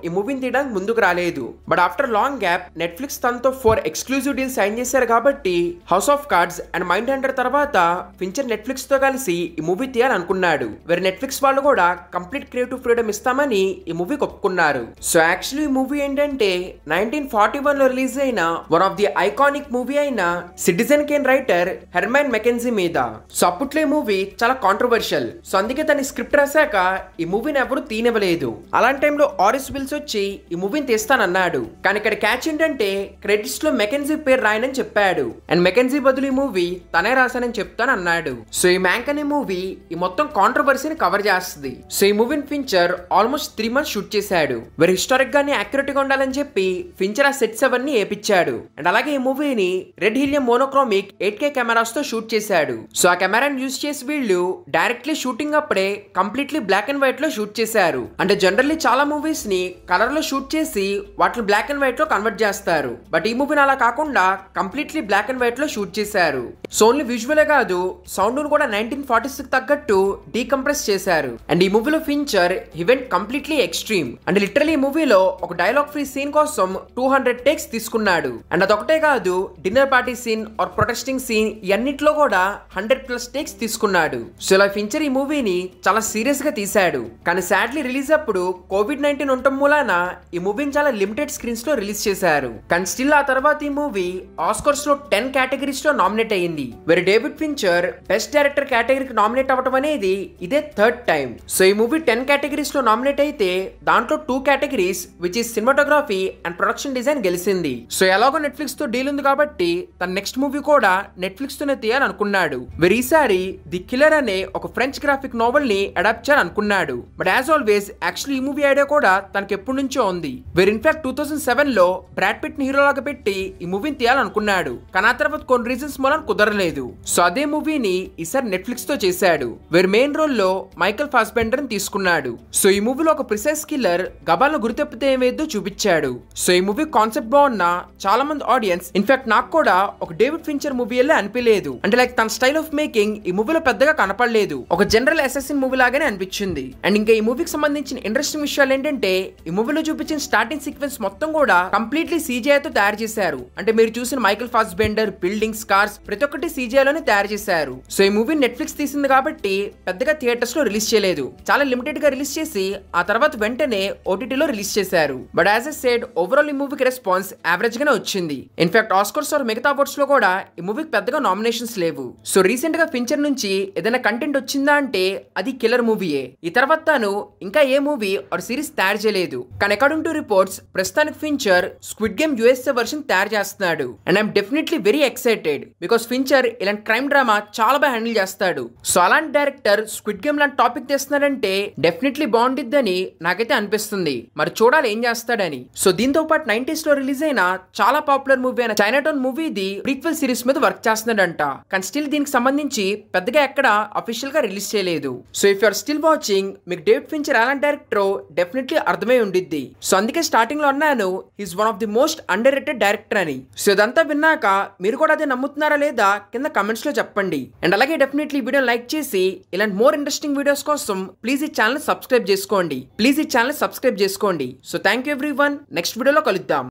ఈ మూవీని తీయడానికి ముందుకు రాలేదు. But after long gap Netflix తనతో 4 ఎక్స్క్లూజివ్ డీల్ సైన్ చేశారు కాబట్టి house of cards and mind Hunter తర్వాత ఫించర్ నెట్ఫ్లిక్స్ తో కలిసి ఈ మూవీ తీయాలనుకున్నాడు. నెట్ఫ్లిక్స్ వాళ్ళు కూడా కంప్లీట్ క్రియేటివ్ ఫ్రీడమ్ ఇస్తామని ఈ మూవీకి ఒప్పుకున్నారు. సో యాక్చువల్లీ ఈ మూవీ ఏంటంటే 1941 లో రిలీజ్ అయిన one of the iconic movie అయిన Citizen Kane writer Herman Mankiewicz మీద. సో అప్పట్లో ఈ మూవీ చాలా కాంట్రవర్షియల్. సో అందుకే తన స్క్రిప్ట్ రాశాక ఈ మూవీని ఎవరు తీయనివ్వలేదు. అలాంటి టైంలో ఆరిస్ విల్స్ వచ్చి ఈ మూవీని తీస్తానన్నాడు. కానీ ఇక్కడ క్యాచ్ ఏంటంటే క్రెడిట్స్ లో మెకెన్జీ పేరు రాయనని చెప్పాడు. అండ్ మెకెన్జీ బదులు ఈ మూవీ తనే రాశానని చెప్తానన్నాడు. సో ఈ మ్యాంక్ అనే మూవీ ఈ మొత్తం కాంట్రవర్సీని కవర్ చేస్తుంది. సో ఈ మూవీని ఫించర్ ఆల్మోస్ట్ 3 months షూట్ చేశాడు. వెరీ హిస్టారిక్ గానీ యాక్యురేట్ గా ఉండాలని చెప్పి ఫించర్ ఆ సెట్స్ అవన్నీ ఏపిచ్చాడు. అండ్ అలాగే ఈ మూవీని రెడ్ హీలియం మోనోక్రోమిక్ 8K కెమెరాస్ తో షూట్ చేశాడు. సో ఆ కెమెరాని యూజ్ చేసి వీళ్ళు డైరెక్ట్లీ షూటింగ్ అప్పుడే కంప్లీట్లీ బ్లాక్ అండ్ వైట్ లో షూట్ చేశారు. అంటే జనరల్లీ చాలా మూవీస్ ని కలర్ లో షూట్ చేసి వాటిని బ్లాక్ అండ్ వైట్ లో కన్వర్ట్ చేస్తారు. బట్ ఈ మూవీని అలా కాకుండా కంప్లీట్లీ బ్లాక్ అండ్ వైట్ లో షూట్ చేశారు. సో ఓన్లీ విజువలే కాదు సౌండ్ ను కూడా 1940s తగ్గట్టు డీకంప్రెస్ చేశారు. అండ్ ఈ మూవీలో Fincher event completely extreme. And literally ఈ మూవీలో ఒక డైలాగ్ ఫ్రీ సీన్ కోసం 200 టేక్స్ తీసుకున్నాడు. అండ్ అదొకటే కాదు dinner party scene or protesting interesting scene ఇవన్నిట్లో కూడా 100+ టేక్స్ తీసుకున్నాడు. సో ఇలా ఫించర్ ఈ మూవీని చాలా సీరియస్ గా తీశాడు. కానీ సాడ్లీ రిలీజ్ అప్పుడు COVID-19 ఉండటం మూలాన ఈ మూవీని చాలా లిమిటెడ్ స్క్రీన్స్ లో రిలీజ్ చేశారు. కానీ స్టిల్ ఆ తర్వాత ఈ మూవీ ఆస్కర్స్ లో 10 కేటగిరీస్ లో నామినేట్ అయ్యింది. వేరే డేవిడ్ ఫించర్ బెస్ట్ డైరెక్టర్ కేటగిరీకి నామినేట్ అవ్వడం అనేది ఇదే థర్డ్ టైం. సో ఈ మూవీ 10 కేటగిరీస్ లో నామినేట్ అయితే దాంట్లో 2 categories which is cinematography and production design గెలిచింది. సో ఎలాగో నెట్ఫ్లిక్స్ తో డీల్ ఉంది కాబట్టి తన నెక్స్ట్ మూవీ కూడా నెట్ఫ్లిక్స్ తోనే తీయాలనుకున్నాడు. ఈసారి ది కిల్లర్ అనే ఒక ఫ్రెంచ్ గ్రాఫిక్ నోవెల్ ని అడాప్ట్ చేయాలనుకున్నాడు. బట్ యాజ్ ఆల్వేస్ యాక్చువల్లీ ఈ మూవీ ఐడియా కూడా తనకి ఎప్పటి నుంచో ఉంది. ఇన్ఫాక్ట్ 2007 లో బ్రాడ్ పిట్ ని హీరోలాగా పెట్టి ఈ మూవీని తీయాలనుకున్నాడు. కానీ ఆ తర్వాత కొన్ని రీజన్స్ మూలం కుదరలేదు. సో అదే మూవీని ఈసారి నెట్ఫ్లిక్స్ తో చేశాడు. మెయిన్ రోల్ లో మైకల్ ఫాస్బెండర్ ని తీసుకున్నాడు. సో ఈ మూవీలో ఒక ప్రిసైజ్ కిల్లర్ గబాలను గురి తప్పితే ఏమేదో చూపించాడు. సో ఈ మూవీ కాన్సెప్ట్ బాగున్నా చాలా మంది ఆడియన్స్ ఇన్ఫాక్ట్ నాకు కూడా ఒక డేవిడ్ ఫించర్ మూవీ వెళ్ళే అనిపించలేదు. అంటే లైక్ తన స్టైల్ ఆఫ్ మేకింగ్ ఈ మూవీలో పెద్దగా కనపడలేదు. ఒక జనరల్ అసాసిన్ మూవీ లాగానే అనిపించింది. అండ్ ఇంకా ఈ మూవీకి సంబంధించిన ఇంట్రెస్టింగ్ విషయాలు ఏంటంటే ఈ మూవీలో చూపించిన స్టార్టింగ్ సీక్వెన్స్ మొత్తం కూడా కంప్లీట్లీ CGI తో తయారు చేశారు. అంటే మీరు చూసిన మైకల్ ఫాస్బెండర్ బిల్డింగ్స్ కార్స్ ప్రతి ఒక్కటి CGI లోనే తయారు చేశారు. సో ఈ మూవీ నెట్ఫ్లిక్స్ తీసింది కాబట్టి పెద్దగా థియేటర్స్ లో రిలీజ్ చేయలేదు. చాలా లిమిటెడ్ గా రిలీజ్ చేసి ఆ తర్వాత వెంటనే OTT లో రిలీజ్ చేశారు. But as a said overall ఈ మూవీకి రెస్పాన్స్ యావరేజ్ గానే వచ్చింది. ఇన్ఫాక్ట్ ఆస్కర్స్ ఆర్ మిగతా అవార్డ్స్ లో కూడా ఈ మూవీకి పెద్దగా నామినేషన్స్ లేవు. సో రీసెంట్ గా ఫించర్ నుంచి ఏదైనా కంటెంట్ వచ్చిందా అంటే అది కిల్లర్ మూవీయే. ఈ తర్వాత తాను ఇంకా ఏ మూవీ ఆర్ సిరీస్ తయారు చేయలేదు. కానీ అకార్డింగ్ టు రిపోర్ట్స్ ప్రస్తుతానికి Fincher squid game USA version తయారు చేస్తున్నాడు. And I'm definitely very excited because Fincher ఇలాంటి క్రైమ్ డ్రామా చాలా బాగా హ్యాండిల్ చేస్తాడు. సో అలాంటి డైరెక్టర్ స్క్విడ్ గేమ్ లాంటి టాపిక్ తెస్తున్నాడంటే డెఫినెట్లీ బాగుంటుందని నాకైతే అనిపిస్తుంది. మరి చూడాలి ఏం చేస్తాడని. సో దీంతో పాటు 90s లో రిలీజ్ అయిన చాలా పాపులర్ మూవీ అయిన చైనాటౌన్ మూవీది ప్రీక్వెల్ సిరీస్ మీద వర్క్ చేస్తున్నాడంట. కానీ స్టిల్ దీనికి సంబంధించి పెద్దగా ఎక్కడ అఫీషియల్ గా రిలీజ్ చేయలేదు. So if you're still watching మీకు డేవిడ్ ఫించర్ ఎలాంటి డైరెక్టర్ డెఫినెట్లీ అర్థమై ఉండిద్ది. సో అందుకే స్టార్టింగ్ లో అన్నాను is one of the most underrated director అని. సో ఇదంతా విన్నాక మీరు కూడా అదే నమ్ముతున్నారా లేదా కింద కమెంట్స్ లో చెప్పండి. అండ్ అలాగే డెఫినెట్లీ వీడియో లైక్ చేసి ఇలాంటి మోర్ ఇంట్రెస్టింగ్ వీడియోస్ కోసం ప్లీజ్ ఈ ఛానల్ సబ్స్క్రైబ్ చేసుకోండి. So thank you everyone. Next వీడియోలో కలుద్దాం.